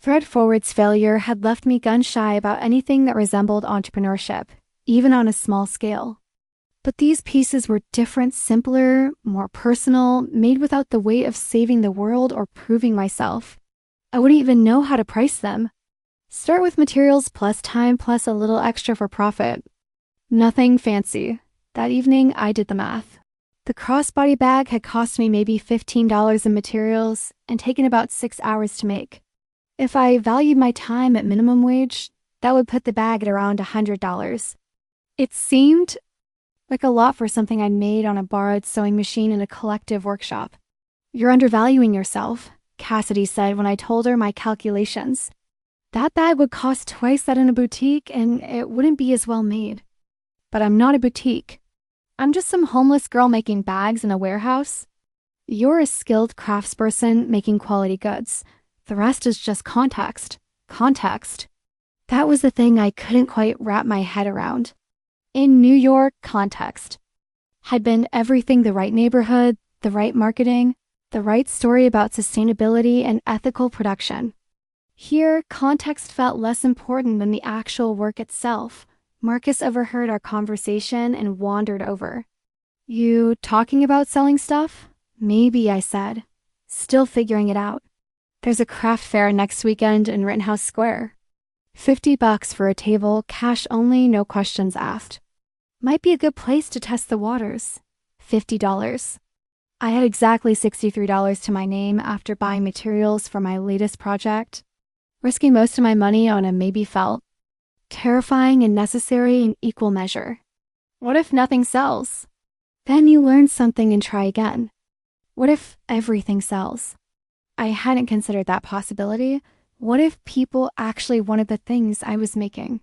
Thread Forward's failure had left me gun-shy about anything that resembled entrepreneurship, even on a small scale. But these pieces were different, simpler, more personal, made without the weight of saving the world or proving myself. I wouldn't even know how to price them. Start with materials plus time plus a little extra for profit. Nothing fancy. That evening, I did the math. The crossbody bag had cost me maybe $15 in materials and taken about 6 hours to make. If I valued my time at minimum wage, that would put the bag at around $100. It seemed like a lot for something I'd made on a borrowed sewing machine in a collective workshop. "You're undervaluing yourself," Cassidy said when I told her my calculations. "That bag would cost twice that in a boutique, and it wouldn't be as well made." But I'm not a boutique. I'm just some homeless girl making bags in a warehouse. You're a skilled craftsperson making quality goods. The rest is just context. Context. That was the thing I couldn't quite wrap my head around. In New York, context had been everything: the right neighborhood, the right marketing, the right story about sustainability and ethical production. Here, context felt less important than the actual work itself. Marcus overheard our conversation and wandered over. "You talking about selling stuff?" "Maybe," I said, still figuring it out. "There's a craft fair next weekend in Rittenhouse Square. $50 for a table, cash only, no questions asked. Might be a good place to test the waters." $50. I had exactly $63 to my name after buying materials for my latest project. Risking most of my money on a maybe felt terrifying and necessary in equal measure. What if nothing sells? Then you learn something and try again. What if everything sells? I hadn't considered that possibility. What if people actually wanted the things I was making?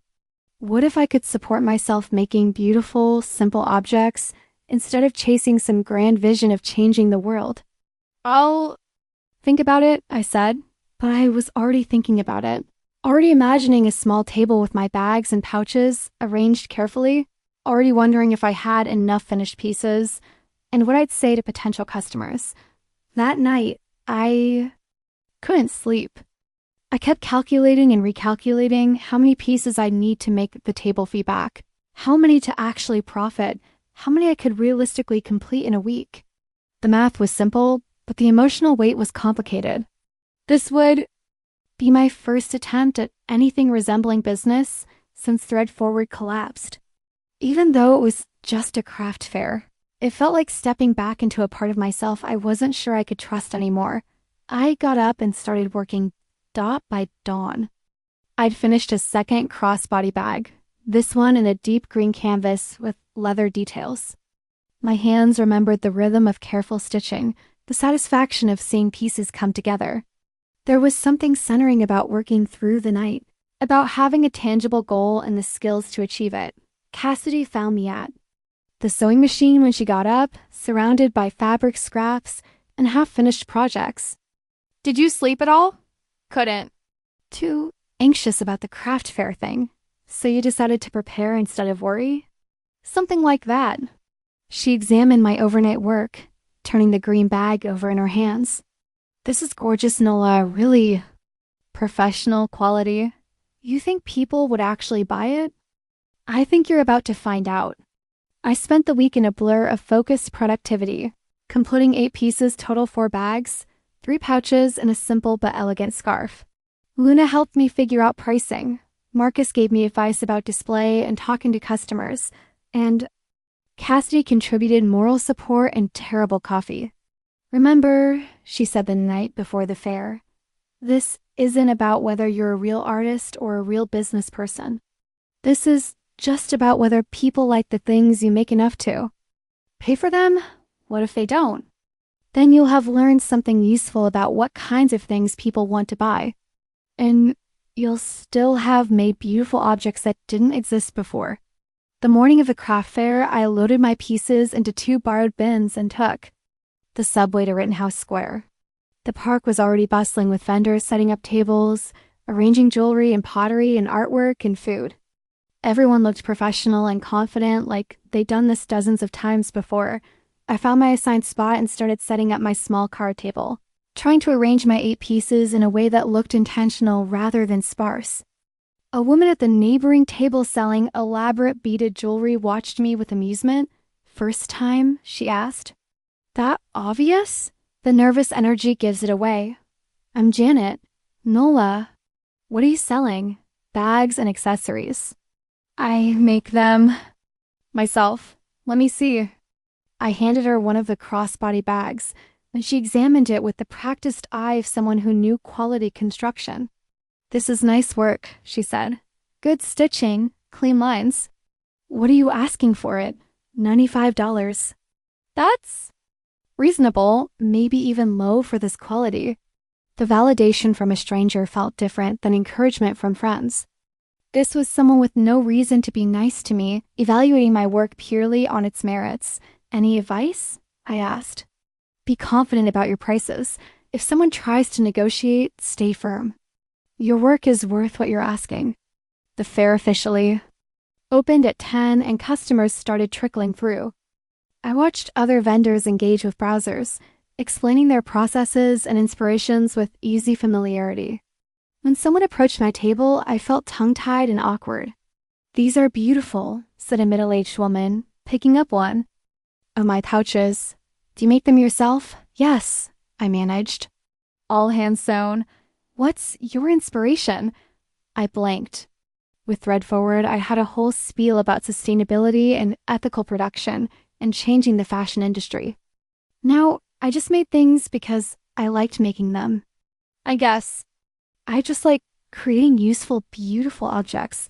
What if I could support myself making beautiful, simple objects instead of chasing some grand vision of changing the world? "I'll think about it," I said, but I was already thinking about it. Already imagining a small table with my bags and pouches arranged carefully, already wondering if I had enough finished pieces, and what I'd say to potential customers. That night, I couldn't sleep. I kept calculating and recalculating how many pieces I'd need to make the table fee back, how many to actually profit, how many I could realistically complete in a week. The math was simple, but the emotional weight was complicated. This would be my first attempt at anything resembling business since Thread Forward collapsed. Even though it was just a craft fair, it felt like stepping back into a part of myself I wasn't sure I could trust anymore. I got up and started working dot by dawn. I'd finished a second crossbody bag, this one in a deep green canvas with leather details. My hands remembered the rhythm of careful stitching, the satisfaction of seeing pieces come together. There was something centering about working through the night, about having a tangible goal and the skills to achieve it. Cassidy found me at the sewing machine when she got up, surrounded by fabric scraps and half-finished projects. "Did you sleep at all?" "Couldn't." "Too anxious about the craft fair thing, so you decided to prepare instead of worry?" Something like that. She examined my overnight work, turning the green bag over in her hands. This is gorgeous, Nola. Really professional quality. You think people would actually buy it? I think you're about to find out. I spent the week in a blur of focused productivity, completing 8 pieces total 4 bags, 3 pouches, and a simple but elegant scarf. Luna helped me figure out pricing. Marcus gave me advice about display and talking to customers, and Cassidy contributed moral support and terrible coffee. Remember, she said the night before the fair, this isn't about whether you're a real artist or a real business person. This is just about whether people like the things you make enough to. Pay for them? What if they don't? Then you'll have learned something useful about what kinds of things people want to buy. And you'll still have made beautiful objects that didn't exist before. The morning of the craft fair, I loaded my pieces into 2 borrowed bins and took the subway to Rittenhouse Square. The park was already bustling with vendors setting up tables, arranging jewelry and pottery and artwork and food. Everyone looked professional and confident, like they'd done this dozens of times before. I found my assigned spot and started setting up my small card table, trying to arrange my 8 pieces in a way that looked intentional rather than sparse. A woman at the neighboring table selling elaborate beaded jewelry watched me with amusement. First time, she asked. That obvious? The nervous energy gives it away. I'm Janet. Nola. What are you selling? Bags and accessories. I make them myself. Let me see. I handed her one of the crossbody bags, and she examined it with the practiced eye of someone who knew quality construction. This is nice work, she said. Good stitching, clean lines. What are you asking for it? $95. That's reasonable, maybe even low for this quality. The validation from a stranger felt different than encouragement from friends. This was someone with no reason to be nice to me, evaluating my work purely on its merits. Any advice? I asked. Be confident about your prices. If someone tries to negotiate, stay firm. Your work is worth what you're asking. The fair officially opened at 10 and customers started trickling through. I watched other vendors engage with browsers, explaining their processes and inspirations with easy familiarity. When someone approached my table, I felt tongue-tied and awkward. These are beautiful, said a middle-aged woman, picking up one of my pouches. Do you make them yourself? Yes, I managed. All hand sewn. What's your inspiration? I blanked. With Thread Forward, I had a whole spiel about sustainability and ethical production and changing the fashion industry. Now, I just made things because I liked making them. I guess. I just like creating useful, beautiful objects,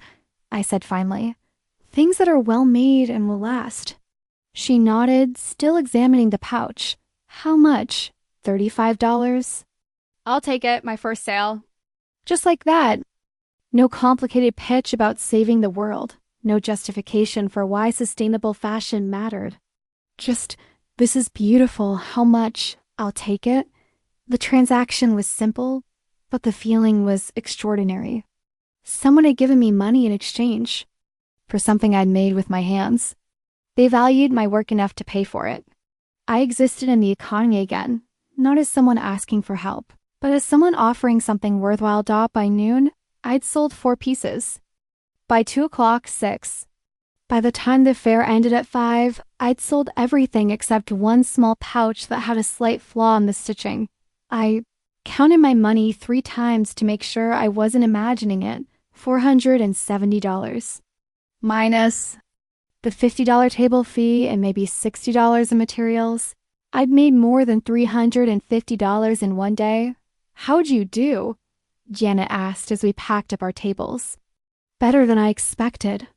I said finally. Things that are well made and will last. She nodded, still examining the pouch. How much? $35? I'll take it, my first sale. Just like that. No complicated pitch about saving the world. No justification for why sustainable fashion mattered. Just, this is beautiful. How much? I'll take it. The transaction was simple, but the feeling was extraordinary. Someone had given me money in exchange for something I'd made with my hands. They valued my work enough to pay for it. I existed in the economy again, not as someone asking for help, but as someone offering something worthwhile. By noon, I'd sold 4 pieces. By 2 o'clock, 6. By the time the fair ended at 5, I'd sold everything except one small pouch that had a slight flaw in the stitching. I counted my money 3 times to make sure I wasn't imagining it. $470. Minus the $50 table fee and maybe $60 in materials. I'd made more than $350 in one day. How'd you do? Janet asked as we packed up our tables. Better than I expected,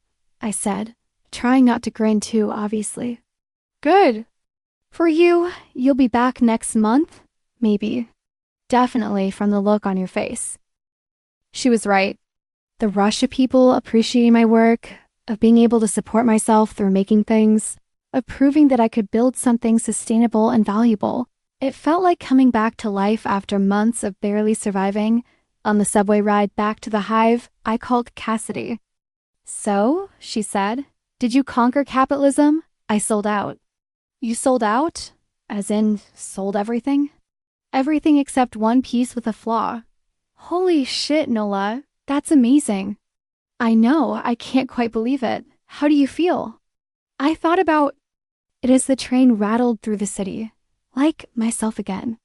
I said, trying not to grin too, obviously. Good. For you, you'll be back next month? Maybe. Definitely from the look on your face. She was right. The rush of people appreciating my work, of being able to support myself through making things, of proving that I could build something sustainable and valuable. It felt like coming back to life after months of barely surviving. On the subway ride back to the hive, I called Cassidy. So, she said, Did you conquer capitalism? I sold out. You sold out? As in, sold everything? Everything except one piece with a flaw. Holy shit, Nola. That's amazing. I know, I can't quite believe it. How do you feel? I thought about it as the train rattled through the city, like myself again.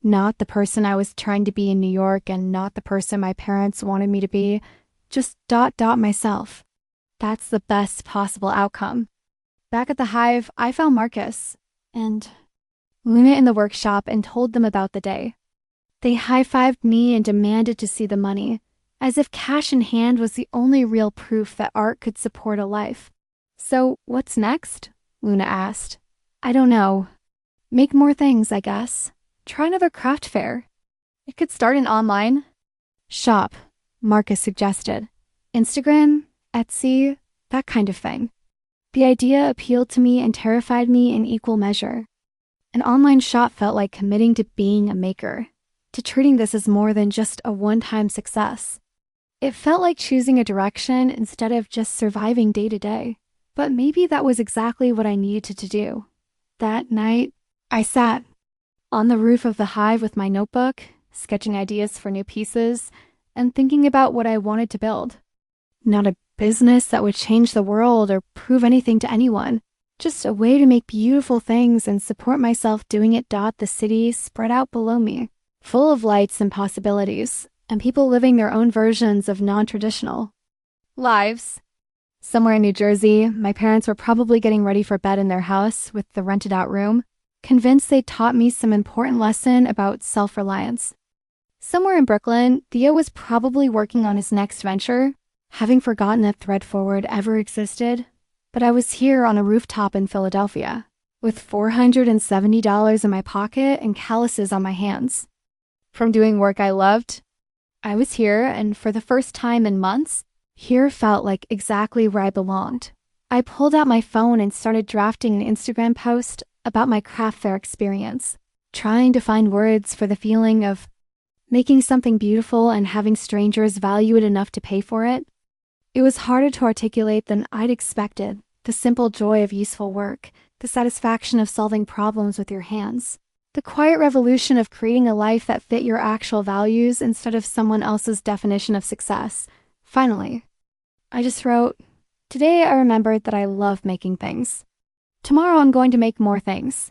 Not the person I was trying to be in New York and not the person my parents wanted me to be, just myself. That's the best possible outcome. Back at the Hive, I found Marcus and Luna in the workshop and told them about the day. They high-fived me and demanded to see the money, as if cash in hand was the only real proof that art could support a life. So, what's next? Luna asked. I don't know. Make more things, I guess. Try another craft fair. It could start an online shop, Marcus suggested. Instagram, Etsy, that kind of thing. The idea appealed to me and terrified me in equal measure. An online shop felt like committing to being a maker, to treating this as more than just a one-time success. It felt like choosing a direction instead of just surviving day to day. But maybe that was exactly what I needed to do. That night, I sat on the roof of the Hive with my notebook, sketching ideas for new pieces, and thinking about what I wanted to build. Not a business that would change the world or prove anything to anyone, just a way to make beautiful things and support myself doing it. The city spread out below me, full of lights and possibilities, and people living their own versions of non-traditional lives. Somewhere in New Jersey, my parents were probably getting ready for bed in their house with the rented-out room, convinced they taught me some important lesson about self-reliance. Somewhere in Brooklyn, Theo was probably working on his next venture, having forgotten that Thread Forward ever existed. But I was here on a rooftop in Philadelphia, with $470 in my pocket and calluses on my hands. From doing work I loved, I was here, and for the first time in months, here felt like exactly where I belonged. I pulled out my phone and started drafting an Instagram post about my craft fair experience, trying to find words for the feeling of making something beautiful and having strangers value it enough to pay for it. It was harder to articulate than I'd expected, the simple joy of useful work, the satisfaction of solving problems with your hands, the quiet revolution of creating a life that fit your actual values instead of someone else's definition of success. Finally, I just wrote, today I remembered that I love making things. Tomorrow I'm going to make more things.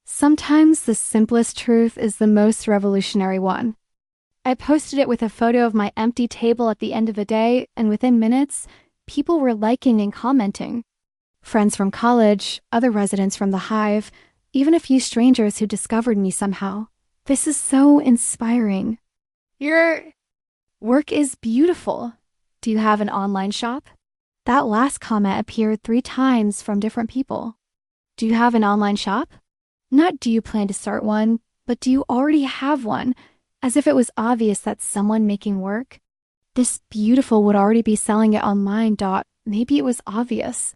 Sometimes the simplest truth is the most revolutionary one. I posted it with a photo of my empty table at the end of the day, and within minutes, people were liking and commenting. Friends from college, other residents from the Hive, even a few strangers who discovered me somehow. This is so inspiring. Your work is beautiful. Do you have an online shop? That last comment appeared 3 times from different people. Do you have an online shop? Not do you plan to start one, but do you already have one? As if it was obvious that someone making work, this beautiful, would already be selling it online. Maybe it was obvious.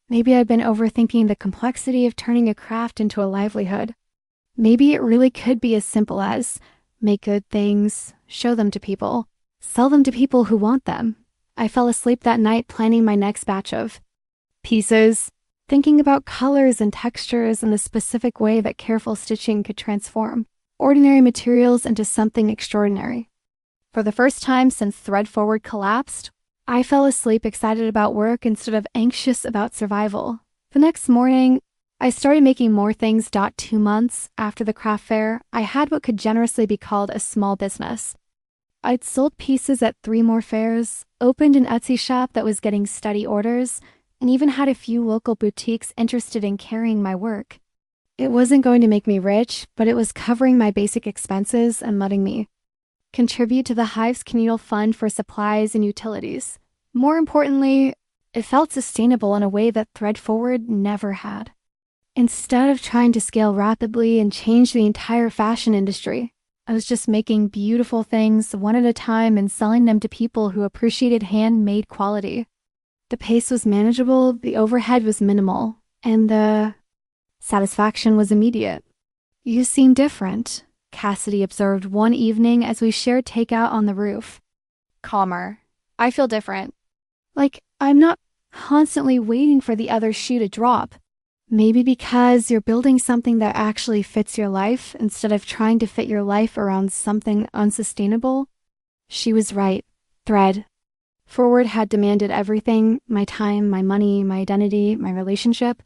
Maybe I'd been overthinking the complexity of turning a craft into a livelihood. Maybe it really could be as simple as make good things, show them to people, sell them to people who want them. I fell asleep that night planning my next batch of pieces, thinking about colors and textures and the specific way that careful stitching could transform ordinary materials into something extraordinary. For the first time since Thread Forward collapsed, I fell asleep excited about work instead of anxious about survival. The next morning, I started making more things. 2 months after the craft fair, I had what could generously be called a small business. I'd sold pieces at 3 more fairs, opened an Etsy shop that was getting steady orders, and even had a few local boutiques interested in carrying my work. It wasn't going to make me rich, but it was covering my basic expenses and letting me contribute to the Hive's communal fund for supplies and utilities. More importantly, it felt sustainable in a way that Thread Forward never had. Instead of trying to scale rapidly and change the entire fashion industry, I was just making beautiful things one at a time and selling them to people who appreciated handmade quality. The pace was manageable, the overhead was minimal, and the satisfaction was immediate. You seem different, Cassidy observed one evening as we shared takeout on the roof. Calmer. I feel different. Like, I'm not constantly waiting for the other shoe to drop. Maybe because you're building something that actually fits your life instead of trying to fit your life around something unsustainable. She was right. Thread. Forward had demanded everything, my time, my money, my identity, my relationship.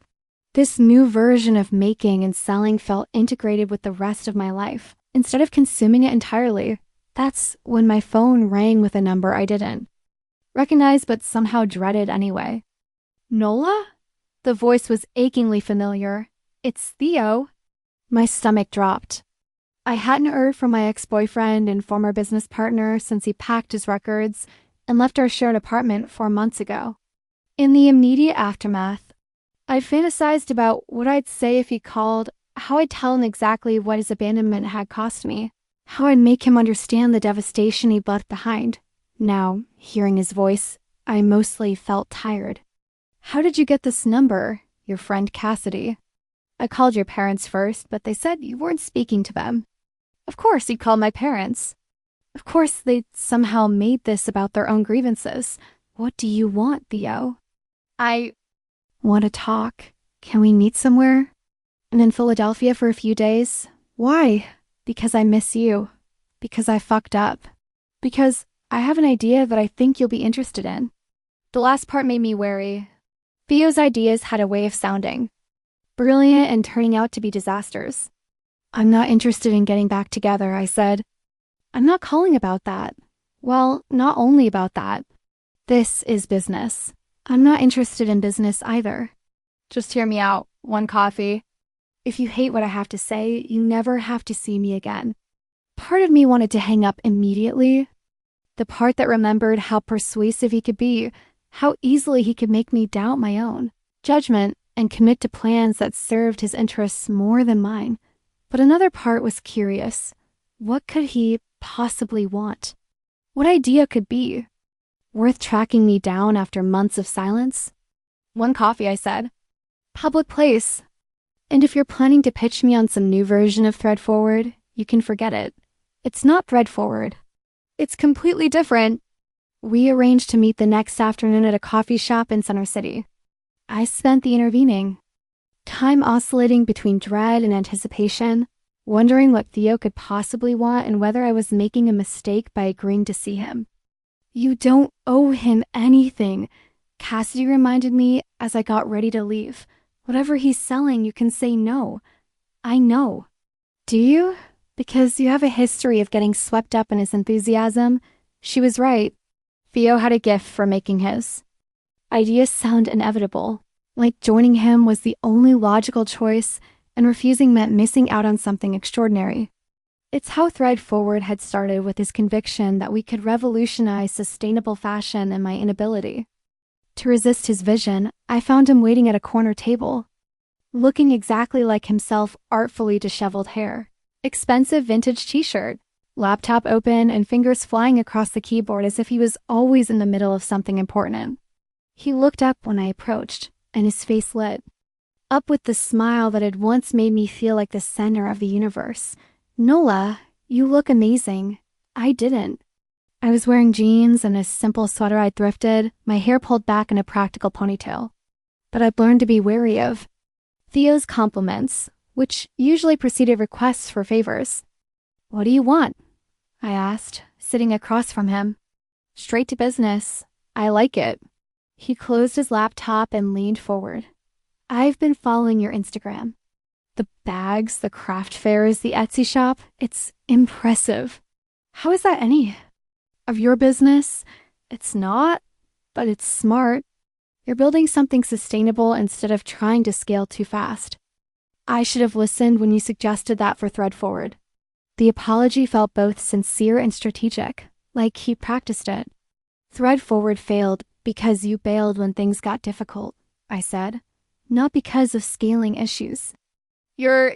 This new version of making and selling felt integrated with the rest of my life, instead of consuming it entirely. That's when my phone rang with a number I didn't recognize but somehow dreaded anyway. Nola? The voice was achingly familiar. It's Theo. My stomach dropped. I hadn't heard from my ex-boyfriend and former business partner since he packed his records and left our shared apartment 4 months ago. In the immediate aftermath, I fantasized about what I'd say if he called, how I'd tell him exactly what his abandonment had cost me, how I'd make him understand the devastation he'd left behind. Now, hearing his voice, I mostly felt tired. How did you get this number, your friend Cassidy? I called your parents first, but they said you weren't speaking to them. Of course you'd call my parents. Of course they'd somehow made this about their own grievances. What do you want, Theo? I want to talk. Can we meet somewhere? And in Philadelphia for a few days? Why? Because I miss you. Because I fucked up. Because I have an idea that I think you'll be interested in. The last part made me wary. Theo's ideas had a way of sounding brilliant and turning out to be disasters. I'm not interested in getting back together, I said. I'm not calling about that. Well, not only about that. This is business. I'm not interested in business either. Just hear me out. One coffee. If you hate what I have to say, you never have to see me again. Part of me wanted to hang up immediately. The part that remembered how persuasive he could be, how easily he could make me doubt my own judgment and commit to plans that served his interests more than mine. But another part was curious. What could he possibly want? What idea could be worth tracking me down after months of silence? One coffee, I said. Public place. And if you're planning to pitch me on some new version of Thread Forward, you can forget it. It's not Thread Forward. It's completely different. We arranged to meet the next afternoon at a coffee shop in Center City. I spent the intervening time oscillating between dread and anticipation, wondering what Theo could possibly want and whether I was making a mistake by agreeing to see him. You don't owe him anything, Cassidy reminded me as I got ready to leave. Whatever he's selling, you can say no. I know. Do you? Because you have a history of getting swept up in his enthusiasm. She was right. Theo had a gift for making his ideas sound inevitable, like joining him was the only logical choice and refusing meant missing out on something extraordinary. It's how Thread Forward had started with his conviction that we could revolutionize sustainable fashion and my inability to resist his vision. I found him waiting at a corner table, looking exactly like himself, artfully disheveled hair, expensive vintage t-shirt, laptop open and fingers flying across the keyboard as if he was always in the middle of something important. He looked up when I approached, and his face lit up with the smile that had once made me feel like the center of the universe. Nola, you look amazing. I didn't. I was wearing jeans and a simple sweater I'd thrifted, my hair pulled back in a practical ponytail. But I'd learned to be wary of Theo's compliments, which usually preceded requests for favors. What do you want? I asked, sitting across from him. Straight to business. I like it. He closed his laptop and leaned forward. I've been following your Instagram. The bags, the craft fairs, the Etsy shop, it's impressive. How is that any of your business? It's not, but it's smart. You're building something sustainable instead of trying to scale too fast. I should have listened when you suggested that for Thread Forward. The apology felt both sincere and strategic, like he practiced it. Thread Forward failed because you bailed when things got difficult, I said, not because of scaling issues. You're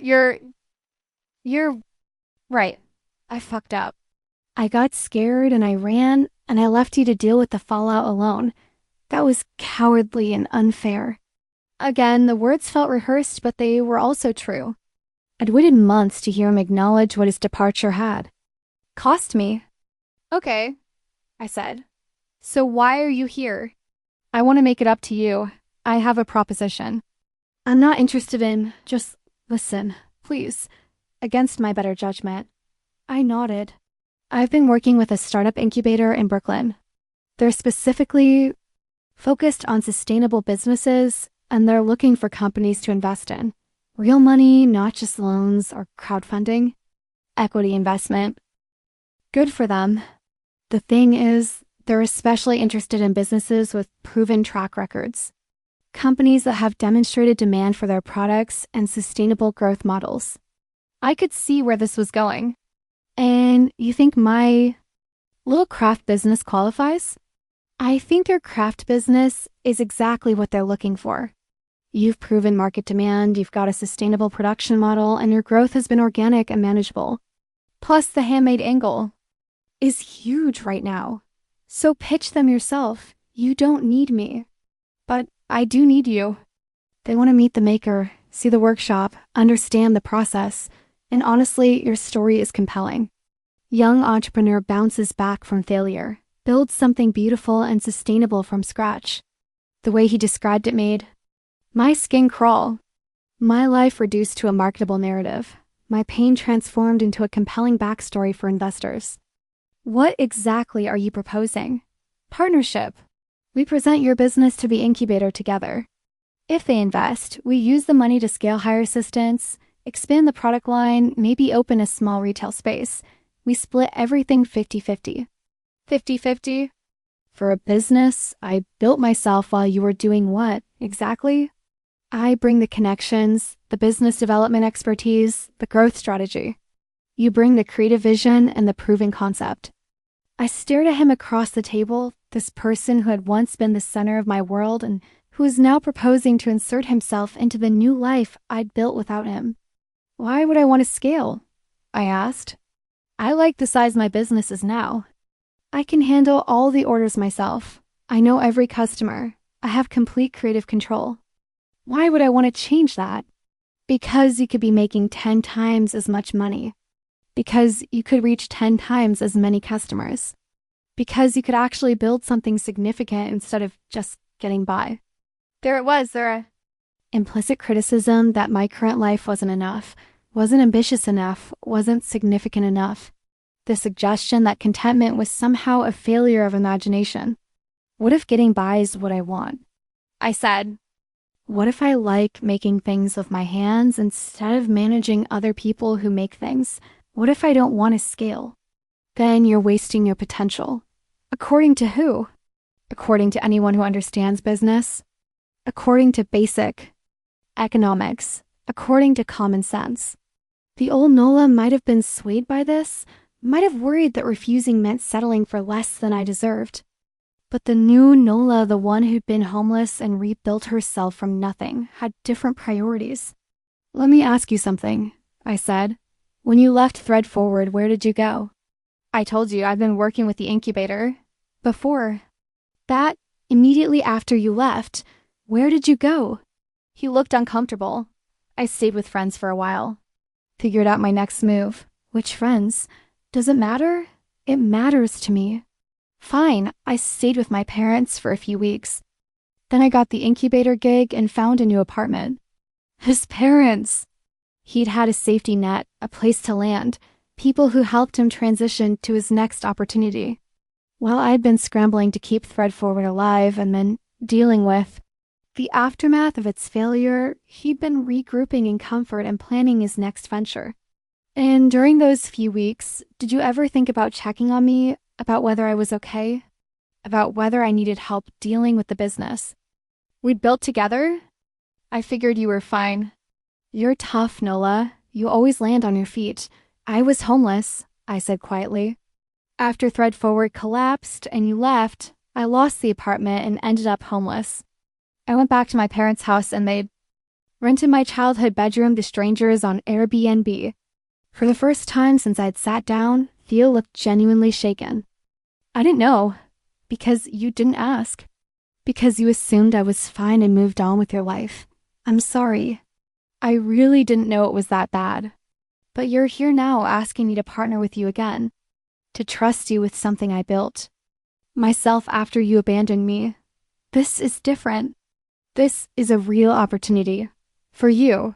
right. I fucked up. I got scared and I ran and I left you to deal with the fallout alone. That was cowardly and unfair. Again, the words felt rehearsed, but they were also true. I'd waited months to hear him acknowledge what his departure had cost me. Okay, I said. So why are you here? I want to make it up to you. I have a proposition. I'm not interested in, just listen, please. Against my better judgment, I nodded. I've been working with a startup incubator in Brooklyn. They're specifically focused on sustainable businesses, and they're looking for companies to invest in. Real money, not just loans or crowdfunding. Equity investment. Good for them. The thing is, they're especially interested in businesses with proven track records. Companies that have demonstrated demand for their products and sustainable growth models. I could see where this was going. And you think my little craft business qualifies? I think your craft business is exactly what they're looking for. You've proven market demand, you've got a sustainable production model, and your growth has been organic and manageable. Plus, the handmade angle is huge right now. So pitch them yourself. You don't need me. But I do need you. They want to meet the maker, see the workshop, understand the process, and honestly, your story is compelling. Young entrepreneur bounces back from failure, builds something beautiful and sustainable from scratch. The way he described it made my skin crawl. My life reduced to a marketable narrative. My pain transformed into a compelling backstory for investors. What exactly are you proposing? Partnership. We present your business to the incubator together. If they invest, we use the money to scale hire assistants, expand the product line, maybe open a small retail space. We split everything 50-50. 50-50? For a business I built myself while you were doing what, exactly? I bring the connections, the business development expertise, the growth strategy. You bring the creative vision and the proven concept. I stared at him across the table, this person who had once been the center of my world and who is now proposing to insert himself into the new life I'd built without him. Why would I want to scale? I asked. I like the size my business is now. I can handle all the orders myself. I know every customer. I have complete creative control. Why would I want to change that? Because you could be making 10 times as much money. Because you could reach 10 times as many customers. Because you could actually build something significant instead of just getting by. There it was, implicit criticism that my current life wasn't enough, wasn't ambitious enough, wasn't significant enough. The suggestion that contentment was somehow a failure of imagination. What if getting by is what I want? I said, what if I like making things with my hands instead of managing other people who make things? What if I don't want to scale? Then you're wasting your potential. According to who? According to anyone who understands business? According to basic economics. According to common sense. The old Nola might have been swayed by this, might have worried that refusing meant settling for less than I deserved. But the new Nola, the one who'd been homeless and rebuilt herself from nothing, had different priorities. Let me ask you something, I said. When you left Thread Forward, where did you go? I told you I've been working with the incubator. Before. That, immediately after you left, where did you go? He looked uncomfortable. I stayed with friends for a while. Figured out my next move. Which friends? Does it matter? It matters to me. Fine, I stayed with my parents for a few weeks. Then I got the incubator gig and found a new apartment. His parents! He'd had a safety net, a place to land, people who helped him transition to his next opportunity. While I'd been scrambling to keep Thread Forward alive and then dealing with the aftermath of its failure, he'd been regrouping in comfort and planning his next venture. And during those few weeks, did you ever think about checking on me, about whether I was okay? About whether I needed help dealing with the business? We'd built together? I figured you were fine. You're tough, Nola. You always land on your feet. I was homeless, I said quietly. After Thread Forward collapsed and you left, I lost the apartment and ended up homeless. I went back to my parents' house and they'd rented my childhood bedroom to strangers on Airbnb. For the first time since I'd sat down, Theo looked genuinely shaken. I didn't know, because you didn't ask. Because you assumed I was fine and moved on with your life. I'm sorry. I really didn't know it was that bad. But you're here now asking me to partner with you again. To trust you with something I built. Myself after you abandoned me. This is different. This is a real opportunity. For you.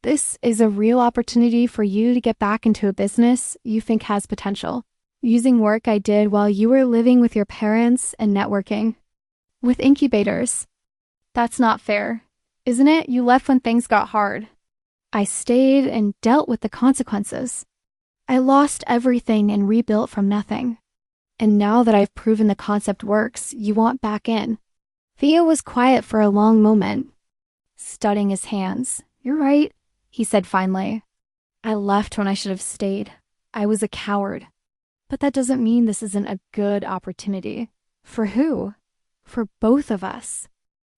This is a real opportunity for you to get back into a business you think has potential, using work I did while you were living with your parents and networking. With incubators. That's not fair, isn't it? You left when things got hard. I stayed and dealt with the consequences. I lost everything and rebuilt from nothing. And now that I've proven the concept works, you want back in. Theo was quiet for a long moment, studying his hands. You're right, he said finally. I left when I should have stayed. I was a coward. But that doesn't mean this isn't a good opportunity. For who? For both of us.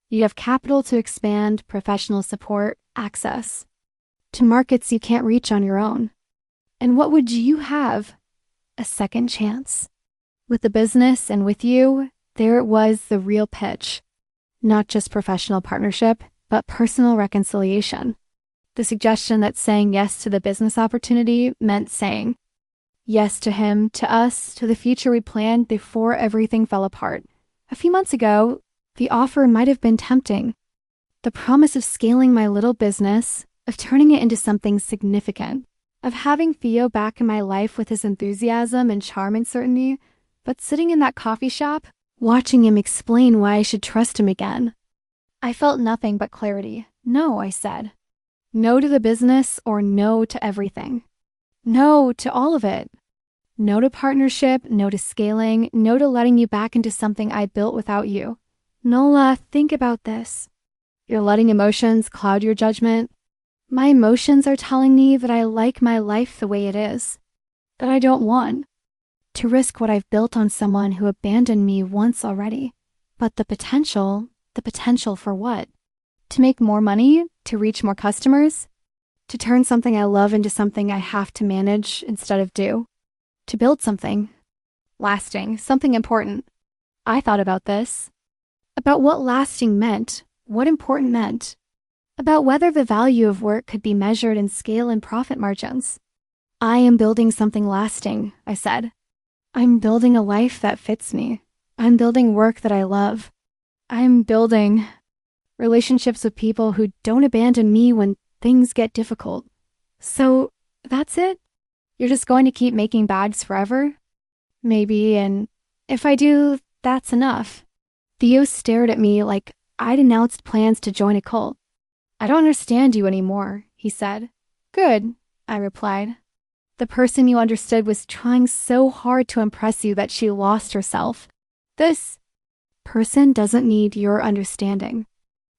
You have capital to expand, professional support, access to markets you can't reach on your own. And what would you have? A second chance. With the business and with you, there it was, the real pitch. Not just professional partnership, but personal reconciliation. The suggestion that saying yes to the business opportunity meant saying yes to him, to us, to the future we planned before everything fell apart. A few months ago, the offer might have been tempting. The promise of scaling my little business, of turning it into something significant, of having Theo back in my life with his enthusiasm and charm and certainty, but sitting in that coffee shop, watching him explain why I should trust him again. I felt nothing but clarity. No, I said. No to the business or no to everything. No to all of it. No to partnership, no to scaling, no to letting you back into something I built without you. Nola, think about this. You're letting emotions cloud your judgment. My emotions are telling me that I like my life the way it is, that I don't want to risk what I've built on someone who abandoned me once already. But the potential for what? To make more money? To reach more customers? To turn something I love into something I have to manage instead of do? To build something lasting, something important. I thought about this. About what lasting meant, what important meant. About whether the value of work could be measured in scale and profit margins. I am building something lasting, I said. I'm building a life that fits me. I'm building work that I love. I'm building relationships with people who don't abandon me when things get difficult. So, that's it? You're just going to keep making bags forever? Maybe, and if I do, that's enough. Theo stared at me like I'd announced plans to join a cult. I don't understand you anymore, he said. Good, I replied. The person you understood was trying so hard to impress you that she lost herself. This person doesn't need your understanding.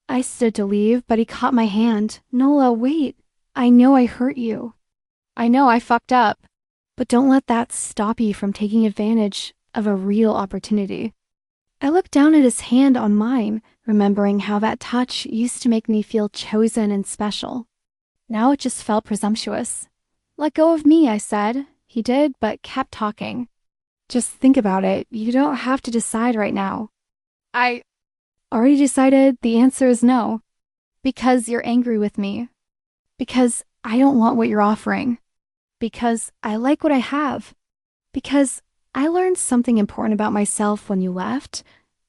I stood to leave, but he caught my hand. Nola, wait. I know I hurt you. I know I fucked up. But don't let that stop you from taking advantage of a real opportunity. I looked down at his hand on mine, remembering how that touch used to make me feel chosen and special. Now it just felt presumptuous. Let go of me, I said. He did, but kept talking. Just think about it. You don't have to decide right now. I already decided the answer is no. Because you're angry with me. Because I don't want what you're offering. Because I like what I have. Because I learned something important about myself when you left,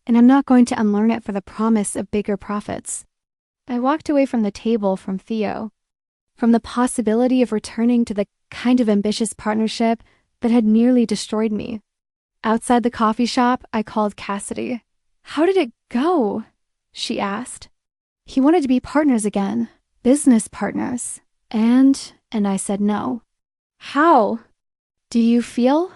and I'm not going to unlearn it for the promise of bigger profits. I walked away from the table from Theo, from the possibility of returning to the kind of ambitious partnership that had nearly destroyed me. Outside the coffee shop, I called Cassidy. How did it go? She asked. He wanted to be partners again, business partners, and I said no. How? Do you feel?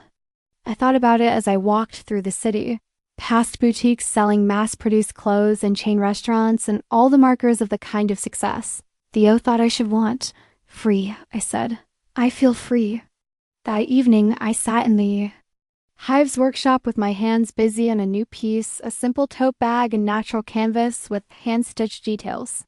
I thought about it as I walked through the city, past boutiques selling mass-produced clothes and chain restaurants and all the markers of the kind of success Theo thought I should want. Free, I said. I feel free. That evening, I sat in the Hive's workshop with my hands busy on a new piece, a simple tote bag and natural canvas with hand-stitched details.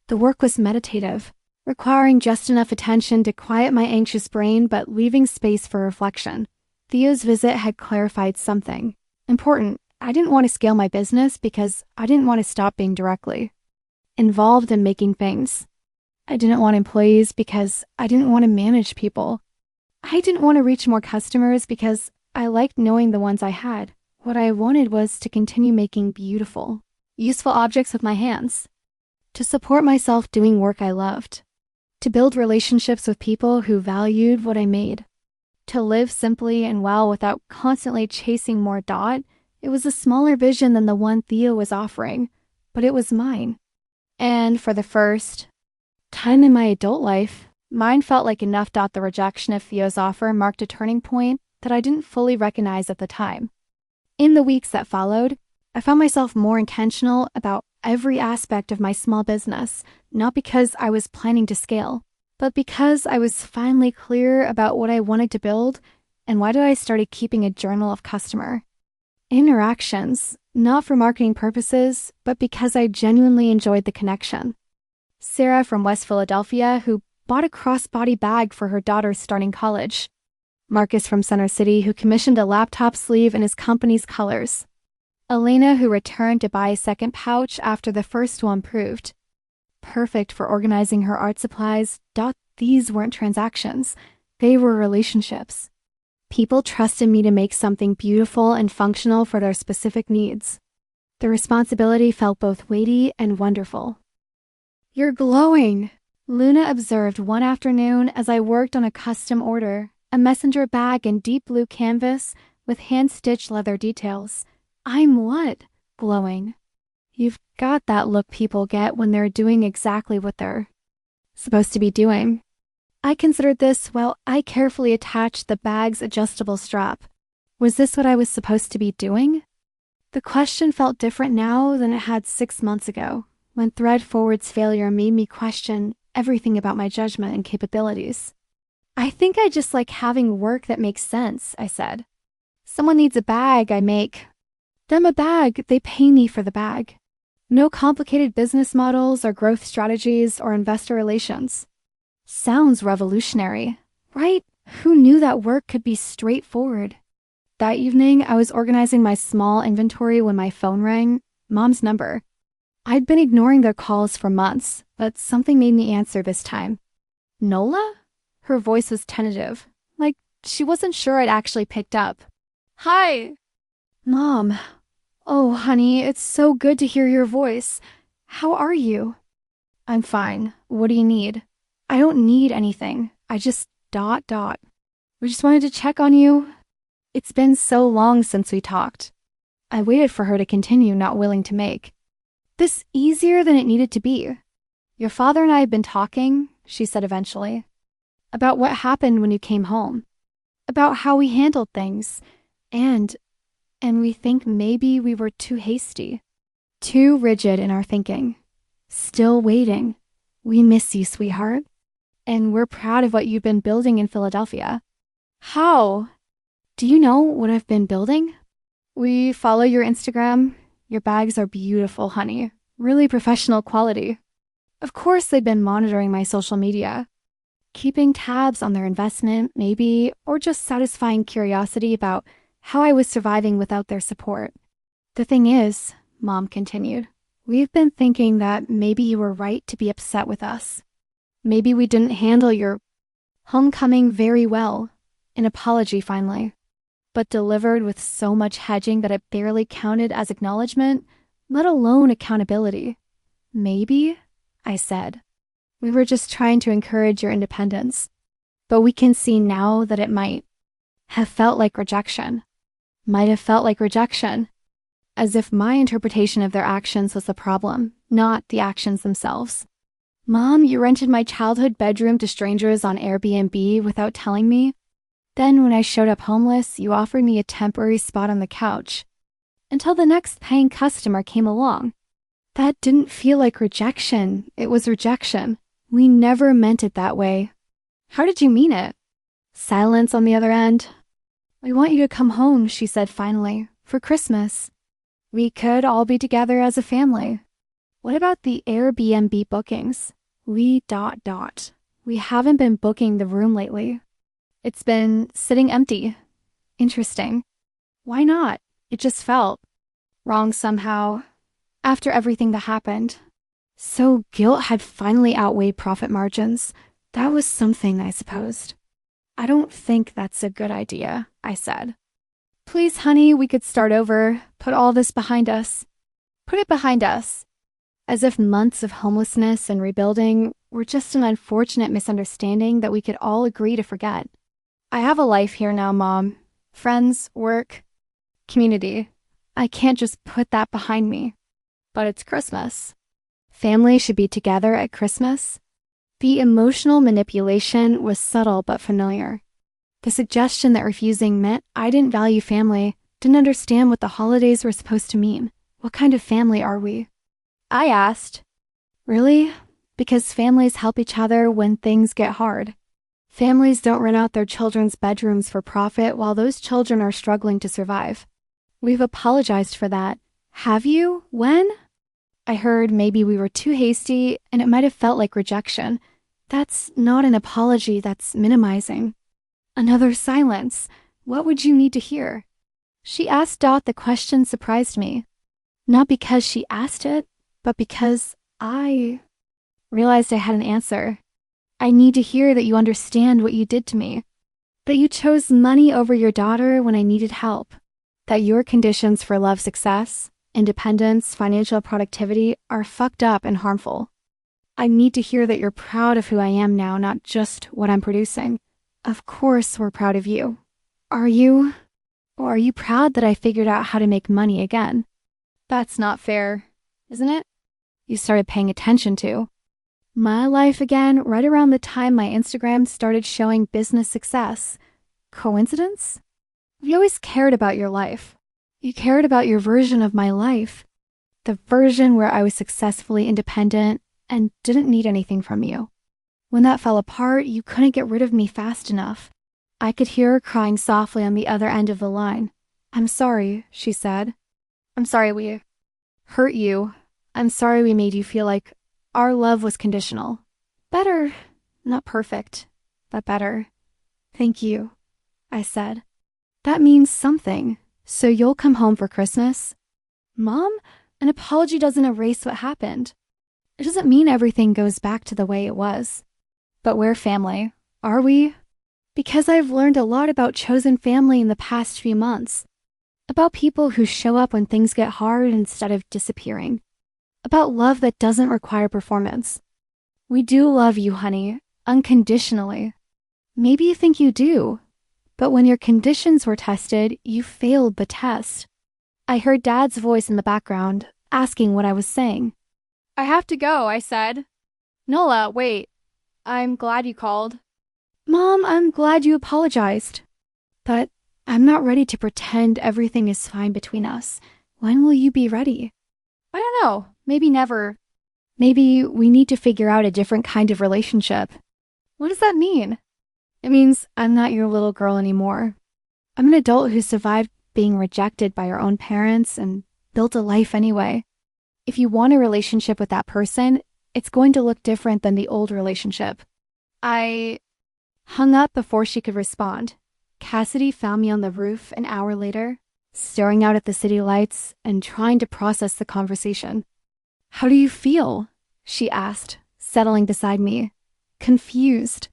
The work was meditative, requiring just enough attention to quiet my anxious brain but leaving space for reflection. Theo's visit had clarified something important. I didn't want to scale my business because I didn't want to stop being directly involved in making things. I didn't want employees because I didn't want to manage people. I didn't want to reach more customers because I liked knowing the ones I had. What I wanted was to continue making beautiful, useful objects with my hands, to support myself doing work I loved, to build relationships with people who valued what I made, to live simply and well without constantly chasing more Dot. It was a smaller vision than the one Theo was offering, but it was mine. And for the first time in my adult life, mine felt like enough. The rejection of Theo's offer marked a turning point that I didn't fully recognize at the time. In the weeks that followed, I found myself more intentional about every aspect of my small business, not because I was planning to scale, but because I was finally clear about what I wanted to build. And why did I started keeping a journal of customer interactions, not for marketing purposes, but because I genuinely enjoyed the connection. Sarah from West Philadelphia, who bought a crossbody bag for her daughter starting college. Marcus from Center City, who commissioned a laptop sleeve in his company's colors. Elena, who returned to buy a second pouch after the first one proved perfect for organizing her art supplies. These weren't transactions. They were relationships. People trusted me to make something beautiful and functional for their specific needs. The responsibility felt both weighty and wonderful. "You're glowing," Luna observed one afternoon as I worked on a custom order, a messenger bag in deep blue canvas with hand-stitched leather details. "I'm what? Glowing." "You've got that look people get when they're doing exactly what they're supposed to be doing." I considered this while I carefully attached the bag's adjustable strap. Was this what I was supposed to be doing? The question felt different now than it had 6 months ago, when Thread Forward's failure made me question everything about my judgment and capabilities. "I think I just like having work that makes sense," I said. "Someone needs a bag, I make them a bag, they pay me for the bag. No complicated business models or growth strategies or investor relations." Sounds revolutionary, right? Who knew that work could be straightforward? That evening, I was organizing my small inventory when my phone rang, Mom's number. I'd been ignoring their calls for months, but something made me answer this time. "Nola?" Her voice was tentative, like she wasn't sure I'd actually picked up. "Hi." "Mom." "Oh, honey, it's so good to hear your voice. How are you?" "I'm fine. What do you need?" "I don't need anything. I just ... We just wanted to check on you. It's been so long since we talked." I waited for her to continue, not willing to make this easier than it needed to be. "Your father and I have been talking," she said eventually, "about what happened when you came home, about how we handled things, and we think maybe we were too hasty, too rigid in our thinking. Still waiting. We miss you, sweetheart. And we're proud of what you've been building in Philadelphia." "How?" "Do you know what I've been building?" "We follow your Instagram. Your bags are beautiful, honey. Really professional quality." Of course they'd been monitoring my social media, keeping tabs on their investment, maybe, or just satisfying curiosity about how I was surviving without their support. "The thing is," Mom continued, "we've been thinking that maybe you were right to be upset with us. Maybe we didn't handle your homecoming very well." An apology finally, but delivered with so much hedging that it barely counted as acknowledgement, let alone accountability. "Maybe," I said, "we were just trying to encourage your independence, but we can see now that it might have felt like rejection. Might have felt like rejection, as if my interpretation of their actions was the problem, not the actions themselves. Mom, you rented my childhood bedroom to strangers on Airbnb without telling me. Then when I showed up homeless, you offered me a temporary spot on the couch, until the next paying customer came along. That didn't feel like rejection. It was rejection. We never meant it that way." "How did you mean it?" Silence on the other end. "We want you to come home," she said finally, "for Christmas. We could all be together as a family. What about the Airbnb bookings? We ... We haven't been booking the room lately. It's been sitting empty." "Interesting. Why not?" It just felt wrong somehow, after everything that happened. So guilt had finally outweighed profit margins. That was something, I supposed. "I don't think that's a good idea," I said. "Please, honey, we could start over, put all this behind us." Put it behind us, as if months of homelessness and rebuilding were just an unfortunate misunderstanding that we could all agree to forget. I have a life here now, Mom. Friends, work, community. I can't just put that behind me. But it's Christmas. Family should be together at Christmas. The emotional manipulation was subtle but familiar. The suggestion that refusing meant I didn't value family, didn't understand what the holidays were supposed to mean. What kind of family are we? I asked. Really? Because families help each other when things get hard. Families don't rent out their children's bedrooms for profit while those children are struggling to survive. We've apologized for that. Have you? When? I heard maybe we were too hasty and it might have felt like rejection. That's not an apology, that's minimizing. Another silence. What would you need to hear? She asked Dot the question surprised me. Not because she asked it, but because I realized I had an answer. I need to hear that you understand what you did to me. That you chose money over your daughter when I needed help. That your conditions for love success, independence, financial productivity are fucked up and harmful. I need to hear that you're proud of who I am now, not just what I'm producing. Of course we're proud of you. Are you? Or are you proud that I figured out how to make money again? That's not fair, isn't it? You started paying attention to my life again right around the time my Instagram started showing business success. Coincidence? You always cared about your life. You cared about your version of my life. The version where I was successfully independent and didn't need anything from you. When that fell apart, you couldn't get rid of me fast enough. I could hear her crying softly on the other end of the line. I'm sorry, she said. I'm sorry we hurt you. I'm sorry we made you feel like our love was conditional. Better, not perfect, but better. Thank you, I said. That means something. So you'll come home for Christmas? Mom, an apology doesn't erase what happened. It doesn't mean everything goes back to the way it was. But we're family, are we? Because I've learned a lot about chosen family in the past few months. About people who show up when things get hard instead of disappearing. About love that doesn't require performance. We do love you, honey, unconditionally. Maybe you think you do, but when your conditions were tested, you failed the test. I heard Dad's voice in the background, asking what I was saying. I have to go, I said. Nola, wait. I'm glad you called. Mom, I'm glad you apologized. But I'm not ready to pretend everything is fine between us. When will you be ready? I don't know. Maybe never. Maybe we need to figure out a different kind of relationship. What does that mean? It means I'm not your little girl anymore. I'm an adult who survived being rejected by her own parents and built a life anyway. If you want a relationship with that person, it's going to look different than the old relationship. I hung up before she could respond. Cassidy found me on the roof an hour later, staring out at the city lights and trying to process the conversation. How do you feel? She asked, settling beside me. Confused.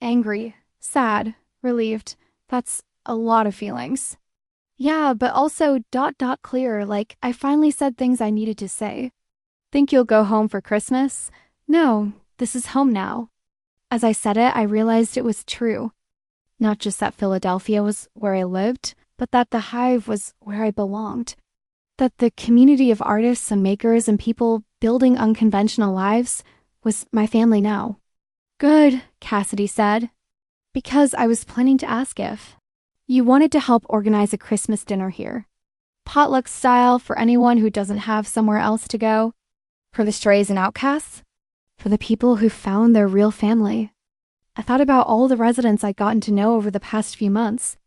Angry. Sad. Relieved. That's a lot of feelings. Yeah, but also ... clear, like I finally said things I needed to say. Think you'll go home for Christmas? No, this is home now. As I said it, I realized it was true. Not just that Philadelphia was where I lived, but that the Hive was where I belonged. That the community of artists and makers and people building unconventional lives was my family now. Good, Cassidy said. Because I was planning to ask if you wanted to help organize a Christmas dinner here. Potluck style for anyone who doesn't have somewhere else to go. For the strays and outcasts. For the people who found their real family. I thought about all the residents I'd gotten to know over the past few months.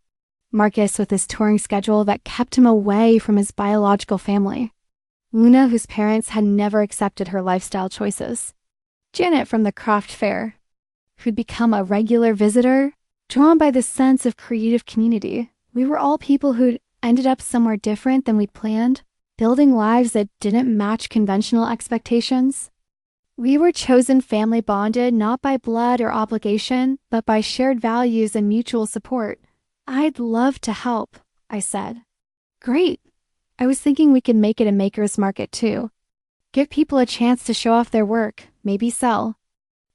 Marcus with his touring schedule that kept him away from his biological family. Luna, whose parents had never accepted her lifestyle choices. Janet from the craft fair, who'd become a regular visitor, drawn by the sense of creative community. We were all people who'd ended up somewhere different than we'd planned, building lives that didn't match conventional expectations. We were chosen family bonded not by blood or obligation, but by shared values and mutual support. I'd love to help, I said. Great. I was thinking we could make it a maker's market too. Give people a chance to show off their work, maybe sell.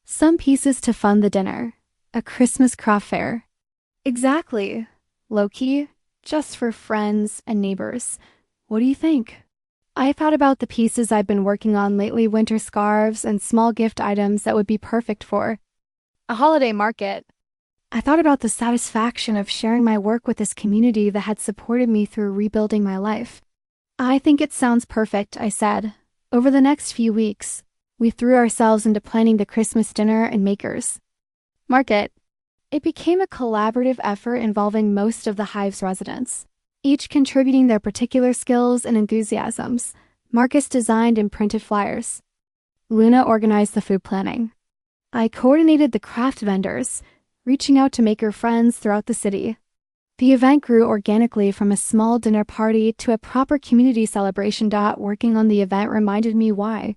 Some pieces to fund the dinner. A Christmas craft fair. Exactly. Low-key, just for friends and neighbors. What do you think? I thought about the pieces I've been working on lately, winter scarves and small gift items that would be perfect for a holiday market. I thought about the satisfaction of sharing my work with this community that had supported me through rebuilding my life. I think it sounds perfect, I said. Over the next few weeks, we threw ourselves into planning the Christmas dinner and makers market. It became a collaborative effort involving most of the Hive's residents, each contributing their particular skills and enthusiasms. Marcus designed and printed flyers. Luna organized the food planning. I coordinated the craft vendors, reaching out to maker friends throughout the city. The event grew organically from a small dinner party to a proper community celebration. Working on the event reminded me why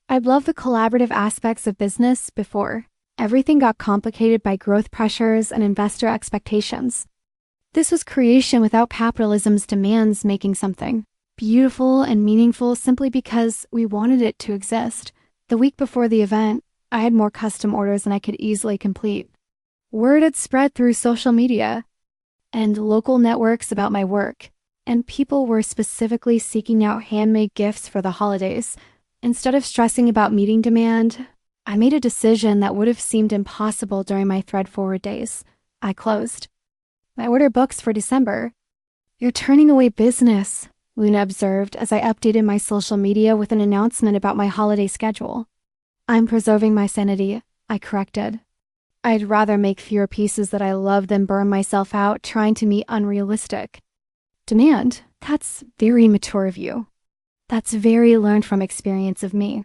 I'd loved the collaborative aspects of business before everything got complicated by growth pressures and investor expectations. This was creation without capitalism's demands, making something beautiful and meaningful simply because we wanted it to exist. The week before the event, I had more custom orders than I could easily complete. Word had spread through social media and local networks about my work, and people were specifically seeking out handmade gifts for the holidays. Instead of stressing about meeting demand, I made a decision that would have seemed impossible during my thread-forward days. I closed my order books for December. You're turning away business, Luna observed as I updated my social media with an announcement about my holiday schedule. I'm preserving my sanity, I corrected. I'd rather make fewer pieces that I love than burn myself out trying to meet unrealistic demand. That's very mature of you. That's very learned from experience of me.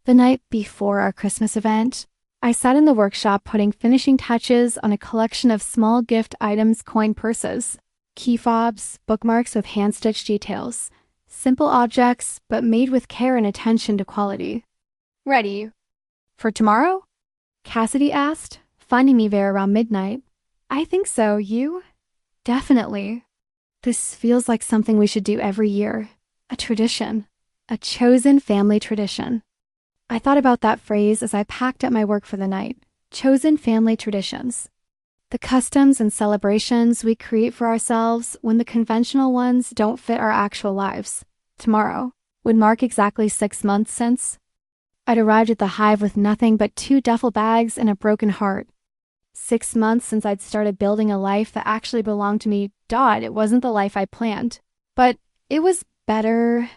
The night before our Christmas event, I sat in the workshop putting finishing touches on a collection of small gift items, coin purses, key fobs, bookmarks with hand-stitched details. Simple objects, but made with care and attention to quality. Ready for tomorrow? Cassidy asked, finding me there around midnight. I think so. You? Definitely. This feels like something we should do every year. A tradition. A chosen family tradition. I thought about that phrase as I packed up my work for the night. Chosen family traditions. The customs and celebrations we create for ourselves when the conventional ones don't fit our actual lives. Tomorrow would mark exactly 6 months since I'd arrived at the Hive with nothing but 2 duffel bags and a broken heart. 6 months since I'd started building a life that actually belonged to me. It wasn't the life I planned, but it was better,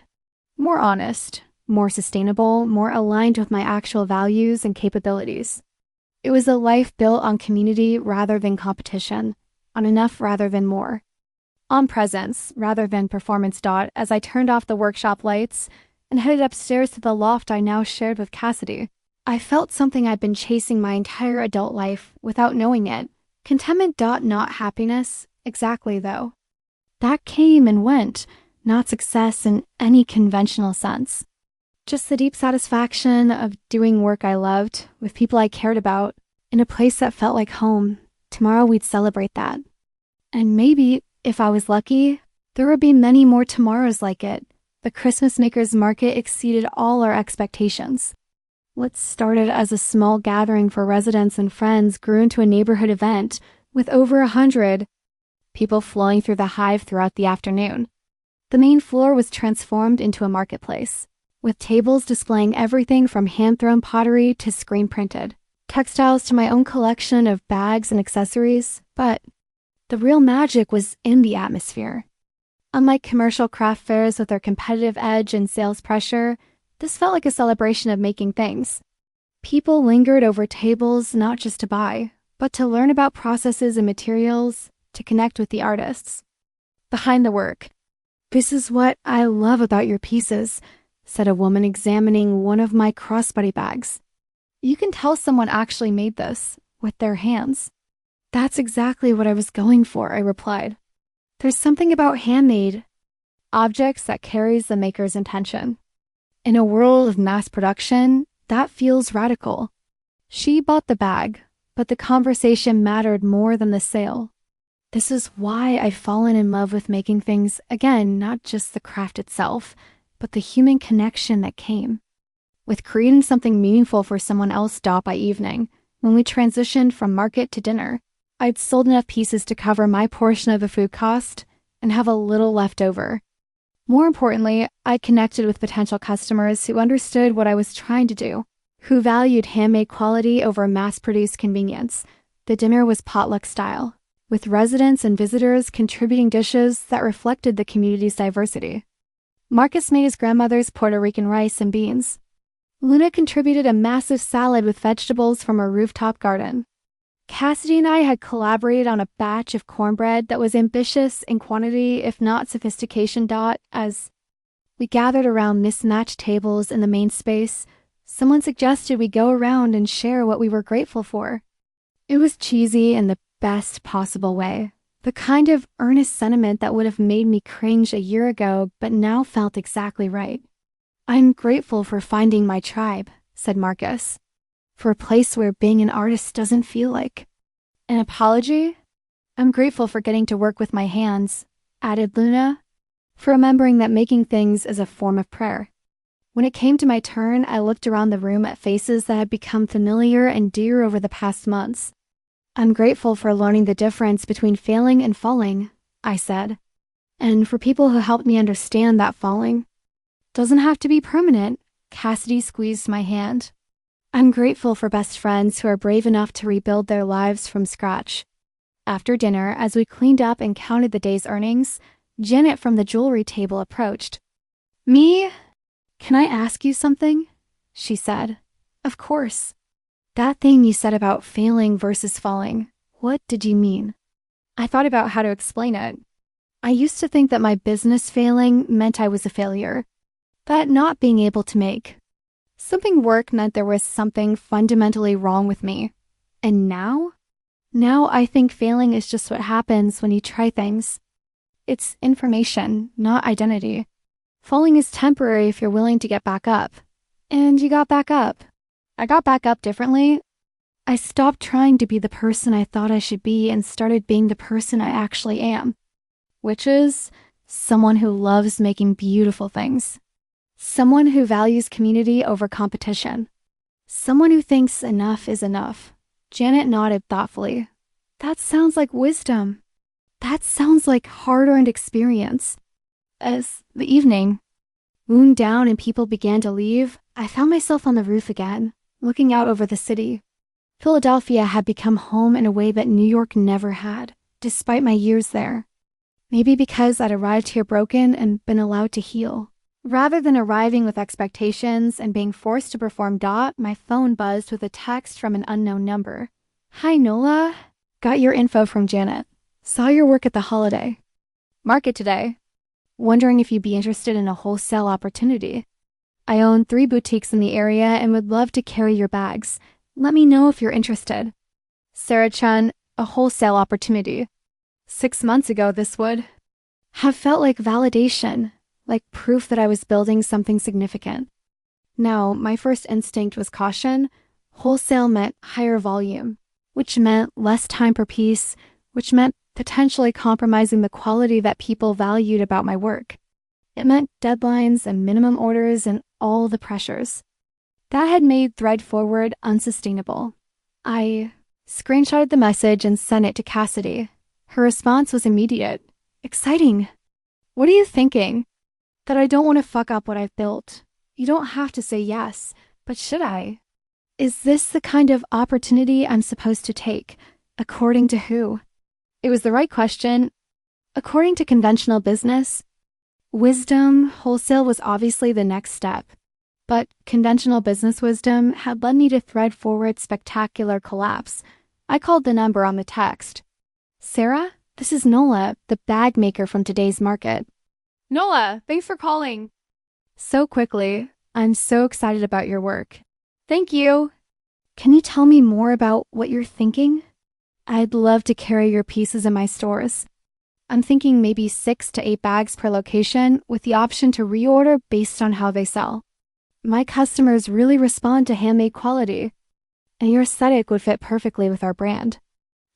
more honest, more sustainable, more aligned with my actual values and capabilities. It was a life built on community rather than competition, on enough rather than more, on presence rather than performance. As I turned off the workshop lights and headed upstairs to the loft I now shared with Cassidy, I felt something I'd been chasing my entire adult life without knowing it. Contentment. Not happiness, exactly though. That came and went, not success in any conventional sense. Just the deep satisfaction of doing work I loved, with people I cared about, in a place that felt like home. Tomorrow we'd celebrate that. And maybe, if I was lucky, there would be many more tomorrows like it. The Christmas Makers Market exceeded all our expectations. What started as a small gathering for residents and friends grew into a neighborhood event with over 100 people flowing through the Hive throughout the afternoon. The main floor was transformed into a marketplace, with tables displaying everything from hand-thrown pottery to screen-printed textiles to my own collection of bags and accessories. But the real magic was in the atmosphere. Unlike commercial craft fairs with their competitive edge and sales pressure, this felt like a celebration of making things. People lingered over tables not just to buy, but to learn about processes and materials, to connect with the artists behind the work. This is what I love about your pieces, said a woman examining one of my crossbody bags. You can tell someone actually made this with their hands. That's exactly what I was going for, I replied. There's something about handmade objects that carries the maker's intention. In a world of mass production, that feels radical. She bought the bag, but the conversation mattered more than the sale. This is why I've fallen in love with making things, again, not just the craft itself, but the human connection that came. With creating something meaningful for someone else by evening, when we transitioned from market to dinner, I'd sold enough pieces to cover my portion of the food cost and have a little left over. More importantly, I connected with potential customers who understood what I was trying to do, who valued handmade quality over mass-produced convenience. The dinner was potluck style, with residents and visitors contributing dishes that reflected the community's diversity. Marcus made his grandmother's Puerto Rican rice and beans. Luna contributed a massive salad with vegetables from her rooftop garden. Cassidy and I had collaborated on a batch of cornbread that was ambitious in quantity, if not sophistication. As we gathered around mismatched tables in the main space, someone suggested we go around and share what we were grateful for. It was cheesy in the best possible way, the kind of earnest sentiment that would have made me cringe a year ago, but now felt exactly right. "I'm grateful for finding my tribe," said Marcus. "For a place where being an artist doesn't feel like an apology. I'm grateful for getting to work with my hands," added Luna, "for remembering that making things is a form of prayer." When it came to my turn, I looked around the room at faces that had become familiar and dear over the past months. "I'm grateful for learning the difference between failing and falling," I said, "and for people who helped me understand that falling doesn't have to be permanent." Cassidy squeezed my hand. "I'm grateful for best friends who are brave enough to rebuild their lives from scratch." After dinner, as we cleaned up and counted the day's earnings, Janet from the jewelry table approached. "Me? Can I ask you something?" she said. "Of course." "That thing you said about failing versus falling, what did you mean?" I thought about how to explain it. I used to think that my business failing meant I was a failure, that not being able to make something work meant there was something fundamentally wrong with me. And now I think failing is just what happens when you try things. It's information, not identity. Falling is temporary if you're willing to get back up. And you got back up. I got back up differently. I stopped trying to be the person I thought I should be and started being the person I actually am, which is someone who loves making beautiful things. Someone who values community over competition. Someone who thinks enough is enough. Janet nodded thoughtfully. "That sounds like wisdom. That sounds like hard-earned experience." As the evening wound down and people began to leave, I found myself on the roof again, looking out over the city. Philadelphia had become home in a way that New York never had, despite my years there. Maybe because I'd arrived here broken and been allowed to heal. Rather than arriving with expectations and being forced to perform, my phone buzzed with a text from an unknown number. "Hi, Nola. Got your info from Janet. Saw your work at the holiday market today. Wondering if you'd be interested in a wholesale opportunity. I own 3 boutiques in the area and would love to carry your bags. Let me know if you're interested. Sarah Chun, a wholesale opportunity. 6 months ago, this would have felt like validation, like proof that I was building something significant. Now, my first instinct was caution. Wholesale meant higher volume, which meant less time per piece, which meant potentially compromising the quality that people valued about my work. It meant deadlines and minimum orders and all the pressures. That had made Thread Forward unsustainable. I screenshotted the message and sent it to Cassidy. Her response was immediate. "Exciting. What are you thinking?" "That I don't want to fuck up what I've built. You don't have to say yes, but should I? Is this the kind of opportunity I'm supposed to take? According to who?" It was the right question. According to conventional business, wisdom, wholesale was obviously the next step. But conventional business wisdom had led me to Thread Forward's spectacular collapse. I called the number on the text. "Sarah, this is Nola, the bag maker from today's market." "Nola, thanks for calling." "So quickly. I'm so excited about your work." "Thank you." "Can you tell me more about what you're thinking?" "I'd love to carry your pieces in my stores. I'm thinking maybe 6 to 8 bags per location with the option to reorder based on how they sell. My customers really respond to handmade quality, and your aesthetic would fit perfectly with our brand."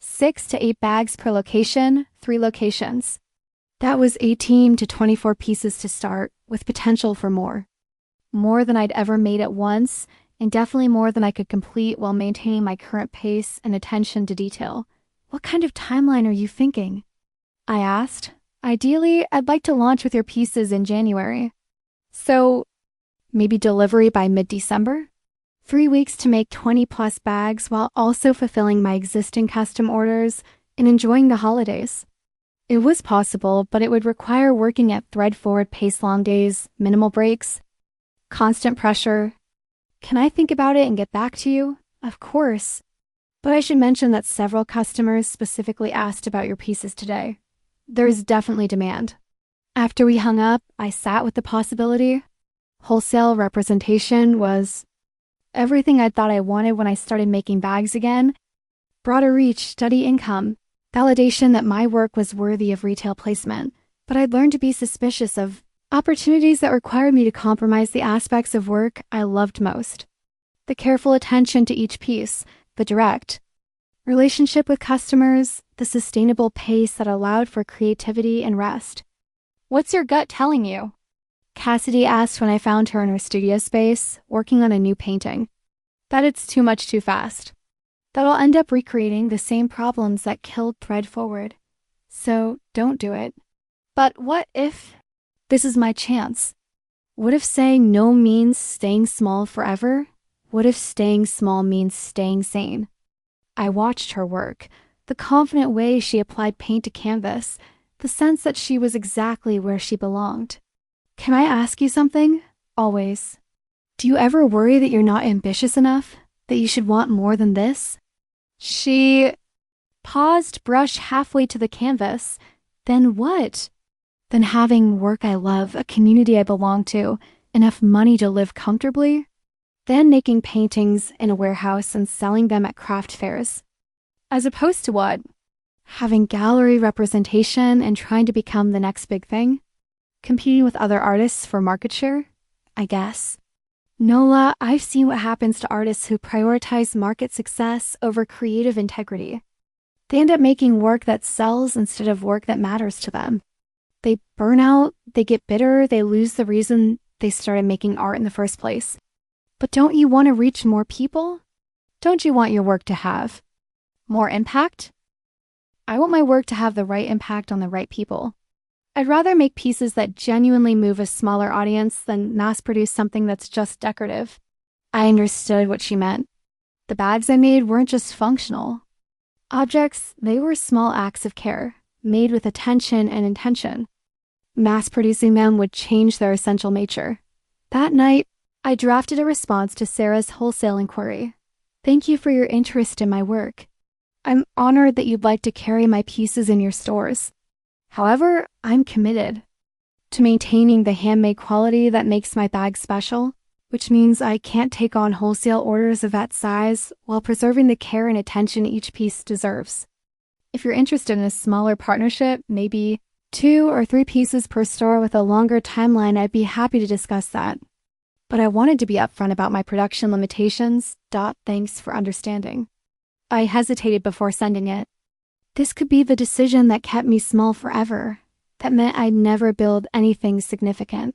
6 to 8 bags per location, 3 locations. That was 18 to 24 pieces to start, with potential for more. More than I'd ever made at once, and definitely more than I could complete while maintaining my current pace and attention to detail. What kind of timeline are you thinking? I asked. Ideally, I'd like to launch with your pieces in January. So, maybe delivery by mid-December? 3 weeks to make 20 plus bags while also fulfilling my existing custom orders and enjoying the holidays. It was possible, but it would require working at thread-forward pace long days, minimal breaks, constant pressure. Can I think about it and get back to you? Of course. But I should mention that several customers specifically asked about your pieces today. There's definitely demand. After we hung up, I sat with the possibility. Wholesale representation was everything I thought I wanted when I started making bags again. Broader reach, steady income, validation that my work was worthy of retail placement. But I'd learned to be suspicious of opportunities that required me to compromise the aspects of work I loved most. The careful attention to each piece, the direct relationship with customers, the sustainable pace that allowed for creativity and rest. What's your gut telling you? Cassidy asked when I found her in her studio space, working on a new painting. That it's too much too fast. That I'll end up recreating the same problems that killed Thread Forward. So don't do it. But what if this is my chance? What if saying no means staying small forever? What if staying small means staying sane? I watched her work, the confident way she applied paint to canvas, the sense that she was exactly where she belonged. Can I ask you something? Always. Do you ever worry that you're not ambitious enough? That you should want more than this? She paused, brushed halfway to the canvas. Then what? Then having work I love, a community I belong to, enough money to live comfortably? Then making paintings in a warehouse and selling them at craft fairs. As opposed to what? Having gallery representation and trying to become the next big thing? Competing with other artists for market share? I guess. Nola, I've seen what happens to artists who prioritize market success over creative integrity. They end up making work that sells instead of work that matters to them. They burn out, they get bitter, they lose the reason they started making art in the first place. But don't you want to reach more people? Don't you want your work to have more impact? I want my work to have the right impact on the right people. I'd rather make pieces that genuinely move a smaller audience than mass-produce something that's just decorative. I understood what she meant. The bags I made weren't just functional objects, they were small acts of care, made with attention and intention. Mass-producing them would change their essential nature. That night, I drafted a response to Sarah's wholesale inquiry. Thank you for your interest in my work. I'm honored that you'd like to carry my pieces in your stores. However, I'm committed to maintaining the handmade quality that makes my bag special, which means I can't take on wholesale orders of that size while preserving the care and attention each piece deserves. If you're interested in a smaller partnership, maybe 2 or 3 pieces per store with a longer timeline, I'd be happy to discuss that. But I wanted to be upfront about my production limitations. Thanks for understanding. I hesitated before sending it. This could be the decision that kept me small forever, that meant I'd never build anything significant.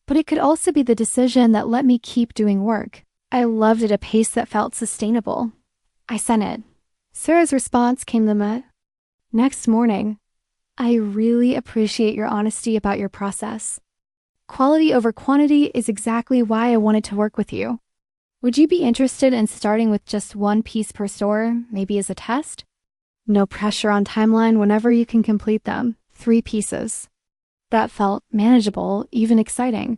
But it could also be the decision that let me keep doing work. I loved at a pace that felt sustainable. I sent it. Sarah's response came the next morning. I really appreciate your honesty about your process. Quality over quantity is exactly why I wanted to work with you. Would you be interested in starting with just 1 piece per store, maybe as a test? No pressure on timeline whenever you can complete them. 3 pieces. That felt manageable, even exciting.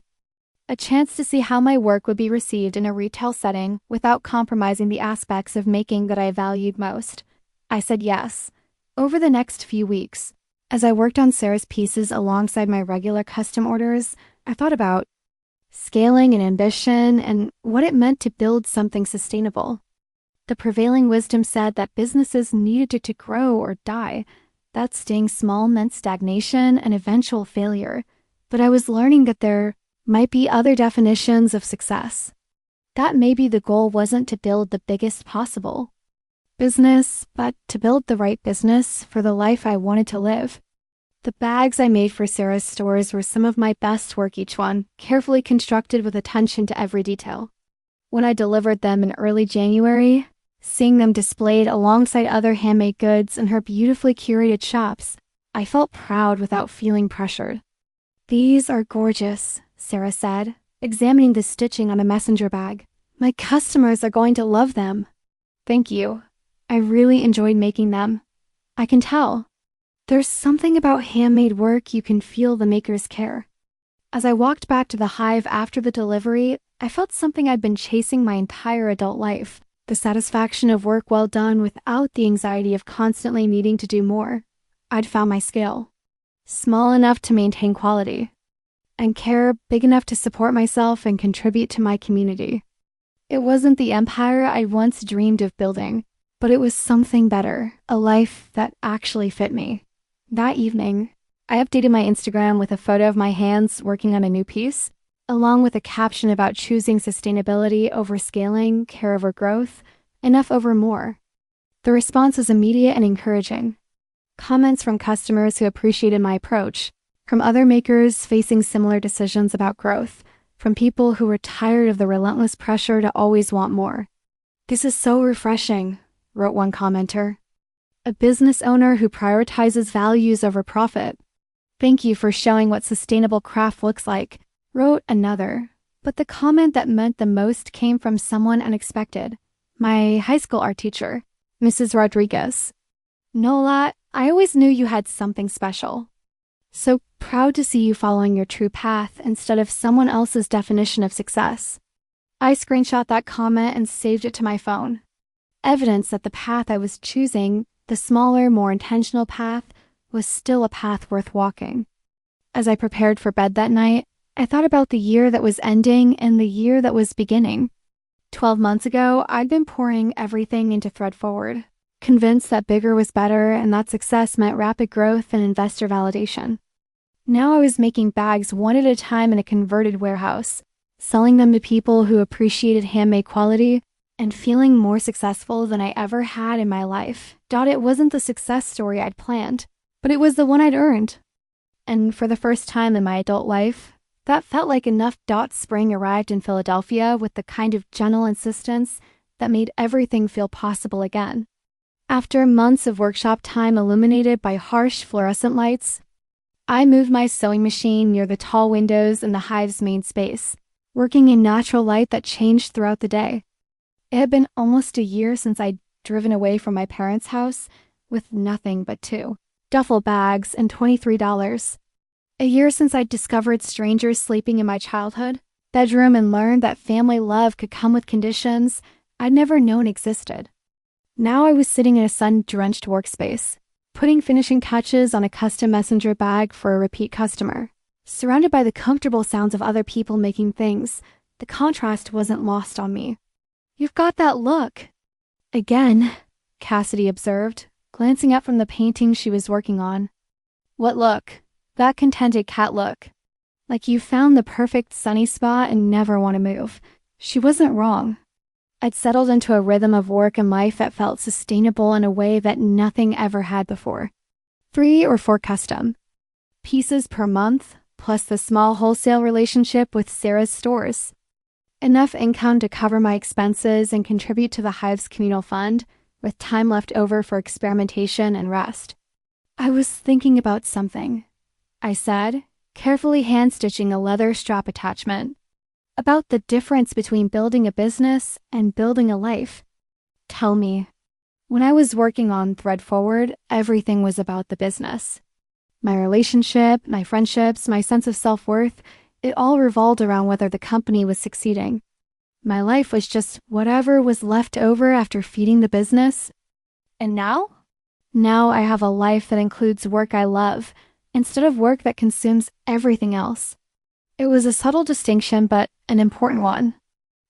A chance to see how my work would be received in a retail setting without compromising the aspects of making that I valued most. I said yes. Over the next few weeks, as I worked on Sarah's pieces alongside my regular custom orders, I thought about scaling and ambition and what it meant to build something sustainable. The prevailing wisdom said that businesses needed to grow or die, that staying small meant stagnation and eventual failure. But I was learning that there might be other definitions of success. That maybe the goal wasn't to build the biggest possible, Business, but to build the right business for the life I wanted to live. The bags I made for Sarah's stores were some of my best work, each one, carefully constructed with attention to every detail. When I delivered them in early January, seeing them displayed alongside other handmade goods in her beautifully curated shops, I felt proud without feeling pressured. "These are gorgeous," Sarah said, examining the stitching on a messenger bag. "My customers are going to love them." "Thank you. I really enjoyed making them. I can tell. There's something about handmade work you can feel the maker's care." As I walked back to the hive after the delivery, I felt something I'd been chasing my entire adult life. The satisfaction of work well done without the anxiety of constantly needing to do more. I'd found my scale. Small enough to maintain quality. And care big enough to support myself and contribute to my community. It wasn't the empire I once dreamed of building, but it was something better, a life that actually fit me. That evening, I updated my Instagram with a photo of my hands working on a new piece, along with a caption about choosing sustainability over scaling, care over growth, enough over more. The response was immediate and encouraging. Comments from customers who appreciated my approach, from other makers facing similar decisions about growth, from people who were tired of the relentless pressure to always want more. "This is so refreshing," wrote one commenter. "A business owner who prioritizes values over profit. Thank you for showing what sustainable craft looks like," wrote another. But the comment that meant the most came from someone unexpected. My high school art teacher, Mrs. Rodriguez. "Nola, I always knew you had something special. So proud to see you following your true path instead of someone else's definition of success." I screenshot that comment and saved it to my phone. Evidence that the path I was choosing, the smaller, more intentional path, was still a path worth walking. As I prepared for bed that night, I thought about the year that was ending and the year that was beginning. 12 months ago, I'd been pouring everything into Thread Forward, convinced that bigger was better and that success meant rapid growth and investor validation. Now I was making bags one at a time in a converted warehouse, selling them to people who appreciated handmade quality, and feeling more successful than I ever had in my life. It wasn't the success story I'd planned, but it was the one I'd earned. And for the first time in my adult life, that felt like enough. Spring arrived in Philadelphia with the kind of gentle insistence that made everything feel possible again. After months of workshop time illuminated by harsh fluorescent lights, I moved my sewing machine near the tall windows in the hive's main space, working in natural light that changed throughout the day. It had been almost a year since I'd driven away from my parents' house with nothing but 2 duffel bags and $23. A year since I'd discovered strangers sleeping in my childhood bedroom and learned that family love could come with conditions I'd never known existed. Now I was sitting in a sun-drenched workspace, putting finishing touches on a custom messenger bag for a repeat customer. Surrounded by the comfortable sounds of other people making things, the contrast wasn't lost on me. "You've got that look." "Again," Cassidy observed, glancing up from the painting she was working on. "What look?" "That contented cat look. Like you found the perfect sunny spot and never want to move." She wasn't wrong. I'd settled into a rhythm of work and life that felt sustainable in a way that nothing ever had before. 3 or 4 custom pieces per month, plus the small wholesale relationship with Sarah's stores. Enough income to cover my expenses and contribute to the hive's communal fund, with time left over for experimentation and rest. "I was thinking about something," I said, carefully hand-stitching a leather strap attachment. "About the difference between building a business and building a life." "Tell me." When I was working on Thread Forward, everything was about the business. My relationship, my friendships, my sense of self-worth, it all revolved around whether the company was succeeding. My life was just whatever was left over after feeding the business. And now? Now I have a life that includes work I love, instead of work that consumes everything else. It was a subtle distinction, but an important one.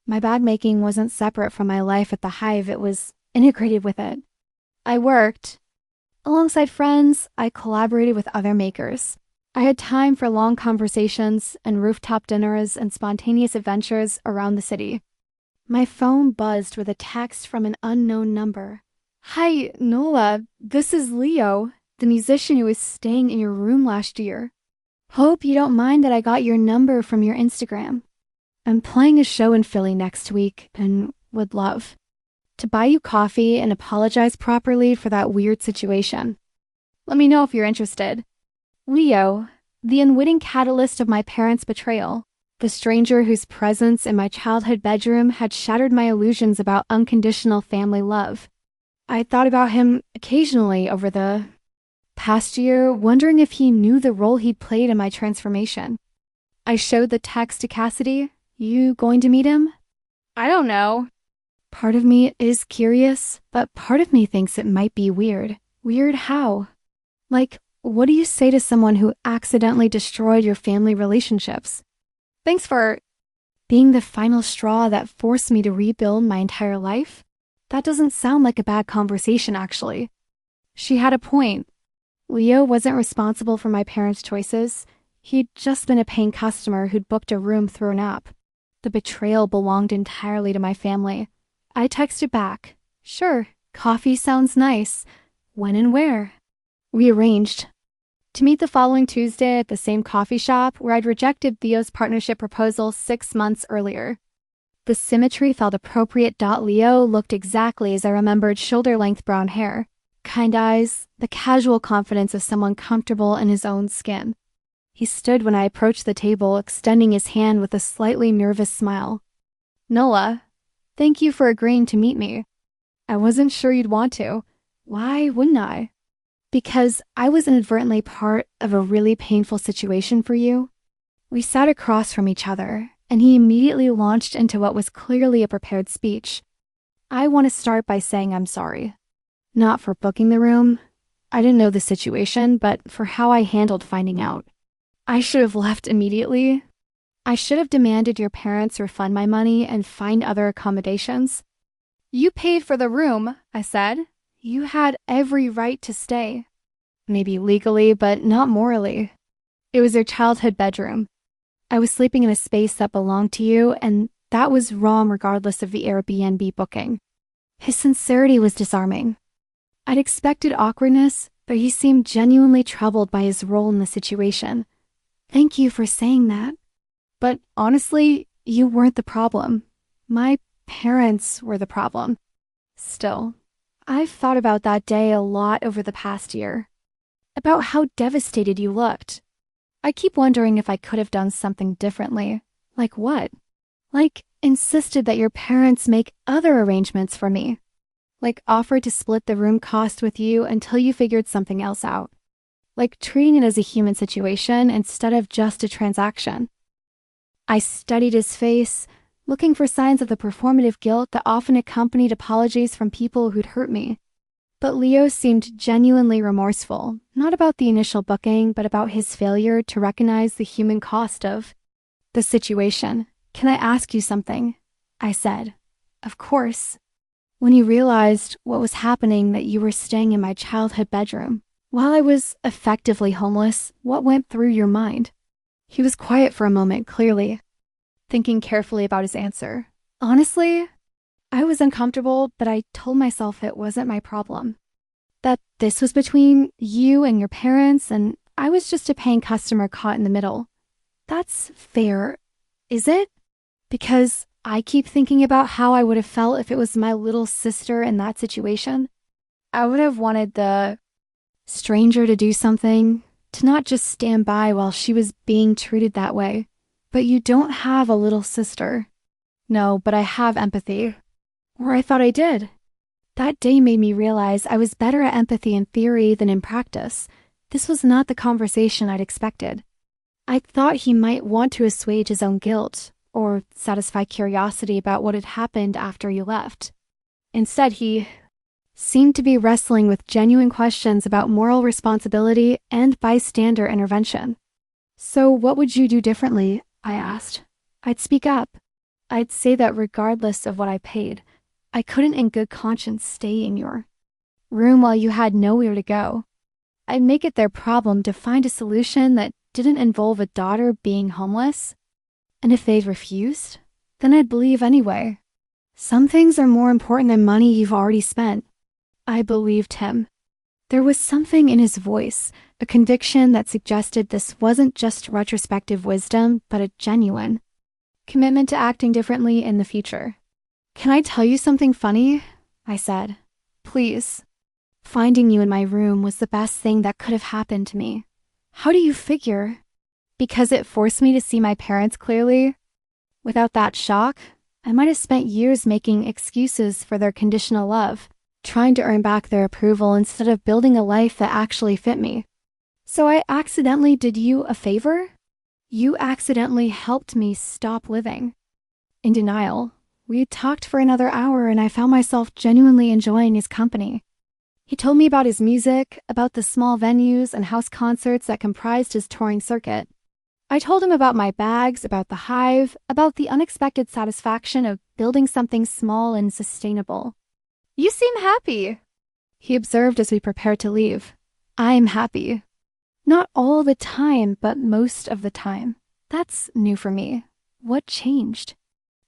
My bag making wasn't separate from my life at the hive, it was integrated with it. I worked. Alongside friends, I collaborated with other makers. I had time for long conversations and rooftop dinners and spontaneous adventures around the city. My phone buzzed with a text from an unknown number. Hi, Nola. This is Leo, the musician who was staying in your room last year. Hope you don't mind that I got your number from your Instagram. I'm playing a show in Philly next week and would love to buy you coffee and apologize properly for that weird situation. Let me know if you're interested. Leo, the unwitting catalyst of my parents' betrayal, the stranger whose presence in my childhood bedroom had shattered my illusions about unconditional family love. I thought about him occasionally over the past year, wondering if he knew the role he'd played in my transformation. I showed the text to Cassidy. You going to meet him? I don't know. Part of me is curious, but part of me thinks it might be weird. Weird how? Like, what do you say to someone who accidentally destroyed your family relationships? Thanks for being the final straw that forced me to rebuild my entire life. That doesn't sound like a bad conversation, actually. She had a point. Leo wasn't responsible for my parents' choices. He'd just been a paying customer who'd booked a room through an app. The betrayal belonged entirely to my family. I texted back, "Sure, coffee sounds nice. When and where?" We arranged to meet the following Tuesday at the same coffee shop where I'd rejected Theo's partnership proposal 6 months earlier. The symmetry felt appropriate. Leo looked exactly as I remembered: shoulder-length brown hair, kind eyes, the casual confidence of someone comfortable in his own skin. He stood when I approached the table, extending his hand with a slightly nervous smile. "Nola, thank you for agreeing to meet me. I wasn't sure you'd want to. Why wouldn't I? Because I was inadvertently part of a really painful situation for you." We sat across from each other, and he immediately launched into what was clearly a prepared speech. "I want to start by saying I'm sorry. Not for booking the room. I didn't know the situation, but for how I handled finding out. I should have left immediately. I should have demanded your parents refund my money and find other accommodations." "You paid for the room," I said. "You had every right to stay." "Maybe legally, but not morally. It was your childhood bedroom. I was sleeping in a space that belonged to you, and that was wrong regardless of the Airbnb booking." His sincerity was disarming. I'd expected awkwardness, but he seemed genuinely troubled by his role in the situation. "Thank you for saying that. But honestly, you weren't the problem. My parents were the problem." Still, I've thought about that day a lot over the past year. About how devastated you looked. I keep wondering if I could have done something differently. Like what? Like insisted that your parents make other arrangements for me. Like offered to split the room cost with you until you figured something else out. Like treating it as a human situation instead of just a transaction. I studied his face, looking for signs of the performative guilt that often accompanied apologies from people who'd hurt me. But Leo seemed genuinely remorseful, not about the initial booking, but about his failure to recognize the human cost of the situation. "Can I ask you something?" I said. "Of course." "When you realized what was happening, that you were staying in my childhood bedroom, while I was effectively homeless, what went through your mind?" He was quiet for a moment, clearly thinking carefully about his answer. "Honestly, I was uncomfortable, but I told myself it wasn't my problem. That this was between you and your parents, and I was just a paying customer caught in the middle. That's fair, is it? Because I keep thinking about how I would have felt if it was my little sister in that situation. I would have wanted the stranger to do something, to not just stand by while she was being treated that way. But you don't have a little sister." "No, but I have empathy. Or I thought I did." That day made me realize I was better at empathy in theory than in practice. This was not the conversation I'd expected. I thought he might want to assuage his own guilt, or satisfy curiosity about what had happened after you left. Instead, he seemed to be wrestling with genuine questions about moral responsibility and bystander intervention. "So what would you do differently?" I asked. I'd speak up. I'd say that regardless of what I paid, I couldn't in good conscience stay in your room while you had nowhere to go. I'd make it their problem to find a solution that didn't involve a daughter being homeless. And if they'd refused, then I'd believe anyway. Some things are more important than money you've already spent. I believed him. There was something in his voice, a conviction that suggested this wasn't just retrospective wisdom, but a genuine commitment to acting differently in the future. "Can I tell you something funny?" I said. "Please." "Finding you in my room was the best thing that could have happened to me." "How do you figure?" "Because it forced me to see my parents clearly. Without that shock, I might have spent years making excuses for their conditional love, trying to earn back their approval instead of building a life that actually fit me. So I accidentally did you a favor? You accidentally helped me stop living." In denial, we talked for another hour and I found myself genuinely enjoying his company. He told me about his music, about the small venues and house concerts that comprised his touring circuit. I told him about my bags, about the hive, about the unexpected satisfaction of building something small and sustainable. "You seem happy," he observed as we prepared to leave. "I'm happy. Not all the time, but most of the time. That's new for me. What changed?"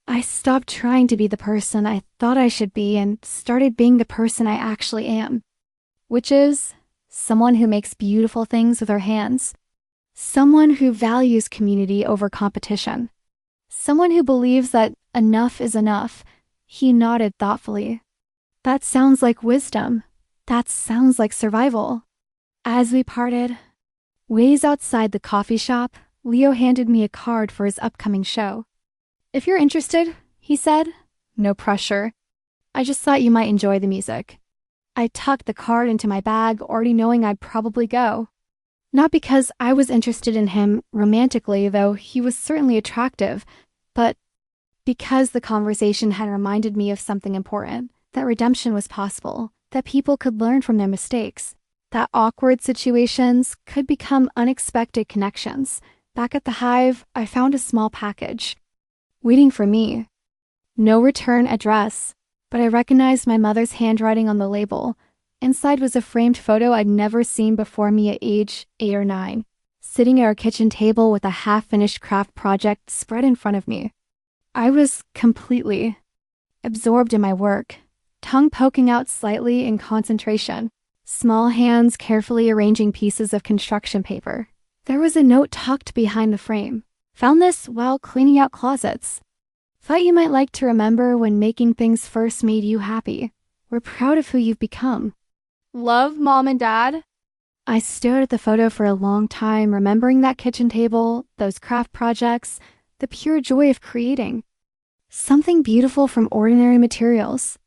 I stopped trying to be the person I thought I should be and started being the person I actually am, which is someone who makes beautiful things with her hands, someone who values community over competition, someone who believes that enough is enough. He nodded thoughtfully. "That sounds like wisdom. That sounds like survival." As we parted, ways outside the coffee shop, Leo handed me a card for his upcoming show. "If you're interested," he said. "No pressure. I just thought you might enjoy the music." I tucked the card into my bag, already knowing I'd probably go. Not because I was interested in him romantically, though he was certainly attractive, but because the conversation had reminded me of something important, that redemption was possible, that people could learn from their mistakes, that awkward situations could become unexpected connections. Back at the hive, I found a small package, waiting for me. No return address, but I recognized my mother's handwriting on the label. Inside was a framed photo I'd never seen before me at age 8 or 9, sitting at our kitchen table with a half-finished craft project spread in front of me. I was completely absorbed in my work, tongue poking out slightly in concentration, small hands carefully arranging pieces of construction paper. There was a note tucked behind the frame. "Found this while cleaning out closets. Thought you might like to remember when making things first made you happy. We're proud of who you've become. Love, Mom and Dad." I stared at the photo for a long time, remembering that kitchen table, those craft projects, the pure joy of creating something beautiful from ordinary materials.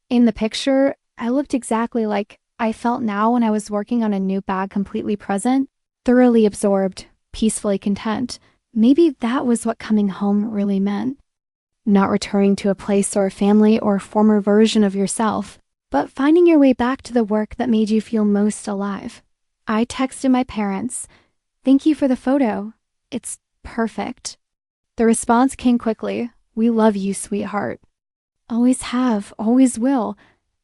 In the picture, I looked exactly like I felt now when I was working on a new bag, completely present, thoroughly absorbed, peacefully content. Maybe that was what coming home really meant. Not returning to a place or a family or a former version of yourself, but finding your way back to the work that made you feel most alive. I texted my parents, "Thank you for the photo. It's perfect." The response came quickly. "We love you, sweetheart." Always have, always will.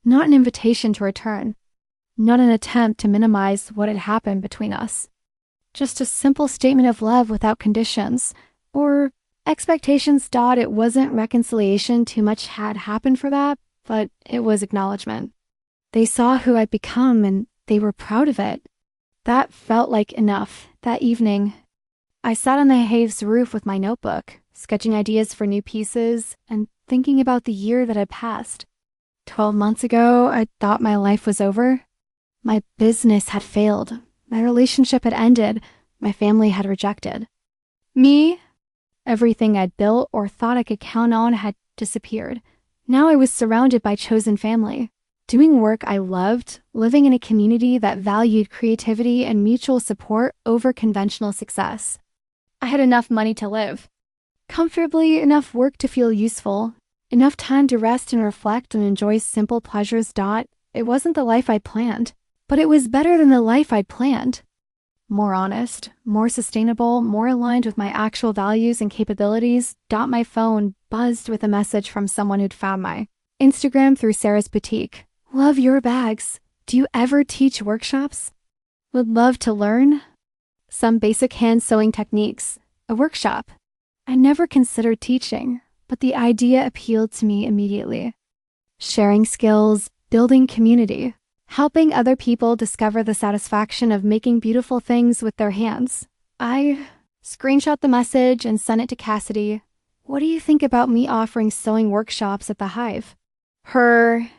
Not an invitation to return. Not an attempt to minimize what had happened between us. Just a simple statement of love without conditions, or expectations. It wasn't reconciliation, too much had happened for that, but it was acknowledgement. They saw who I'd become and they were proud of it. That felt like enough. That evening, I sat on the Have's roof with my notebook, sketching ideas for new pieces and thinking about the year that had passed. 12 months ago, I thought my life was over. My business had failed. My relationship had ended. My family had rejected me. Everything I'd built or thought I could count on had disappeared. Now I was surrounded by chosen family, doing work I loved, living in a community that valued creativity and mutual support over conventional success. I had enough money to live comfortably, enough work to feel useful, enough time to rest and reflect and enjoy simple pleasures. It wasn't the life I'd planned, but it was better than the life I'd planned. More honest, more sustainable, more aligned with my actual values and capabilities. My phone buzzed with a message from someone who'd found my Instagram through Sarah's Boutique. "Love your bags. Do you ever teach workshops? Would love to learn some basic hand sewing techniques. A workshop." I never considered teaching, but the idea appealed to me immediately. Sharing skills, building community, helping other people discover the satisfaction of making beautiful things with their hands. I screenshot the message and sent it to Cassidy. What do you think about me offering sewing workshops at the Hive? Her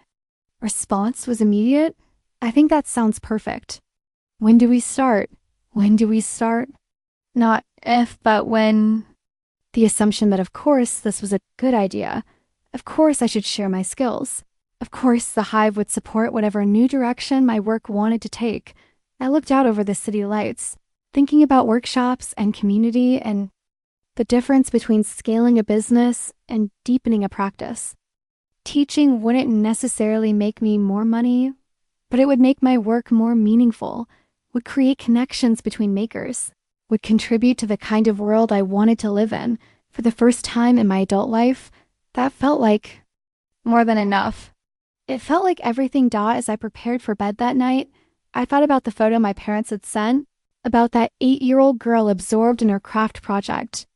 response was immediate. I think that sounds perfect. When do we start? When do we start? Not if, but when. The assumption that of course this was a good idea. Of course I should share my skills. Of course the Hive would support whatever new direction my work wanted to take. I looked out over the city lights, thinking about workshops and community and the difference between scaling a business and deepening a practice. Teaching wouldn't necessarily make me more money, but it would make my work more meaningful, would create connections between makers, would contribute to the kind of world I wanted to live in. For the first time in my adult life, that felt like more than enough. It felt like everything. As I prepared for bed that night, I thought about the photo my parents had sent, about that 8-year-old girl absorbed in her craft project.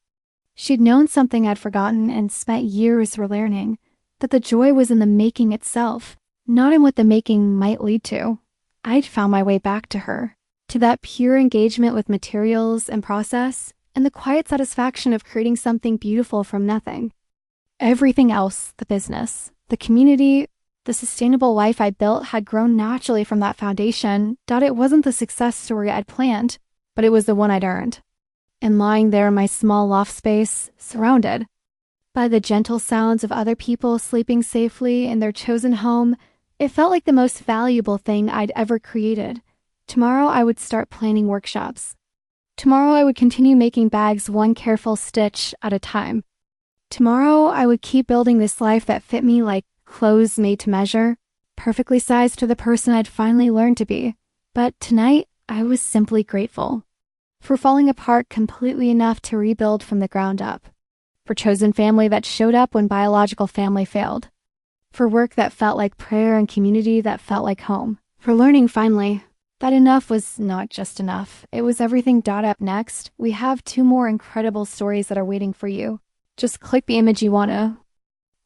She'd known something I'd forgotten and spent years relearning, that the joy was in the making itself, not in what the making might lead to. I'd found my way back to her, to that pure engagement with materials and process, and the quiet satisfaction of creating something beautiful from nothing. Everything else, the business, the community, the sustainable life I built had grown naturally from that foundation. It wasn't the success story I'd planned, but it was the one I'd earned. And lying there in my small loft space, surrounded by the gentle sounds of other people sleeping safely in their chosen home, it felt like the most valuable thing I'd ever created. Tomorrow I would start planning workshops. Tomorrow I would continue making bags one careful stitch at a time. Tomorrow I would keep building this life that fit me like clothes made to measure, perfectly sized for the person I'd finally learned to be. But tonight I was simply grateful for falling apart completely enough to rebuild from the ground up, for chosen family that showed up when biological family failed, for work that felt like prayer and community that felt like home, for learning finally that enough was not just enough. It was everything. Up next, we have 2 more incredible stories that are waiting for you. Just click the image you want to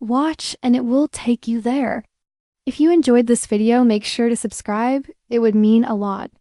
watch and it will take you there. If you enjoyed this video, make sure to subscribe. It would mean a lot.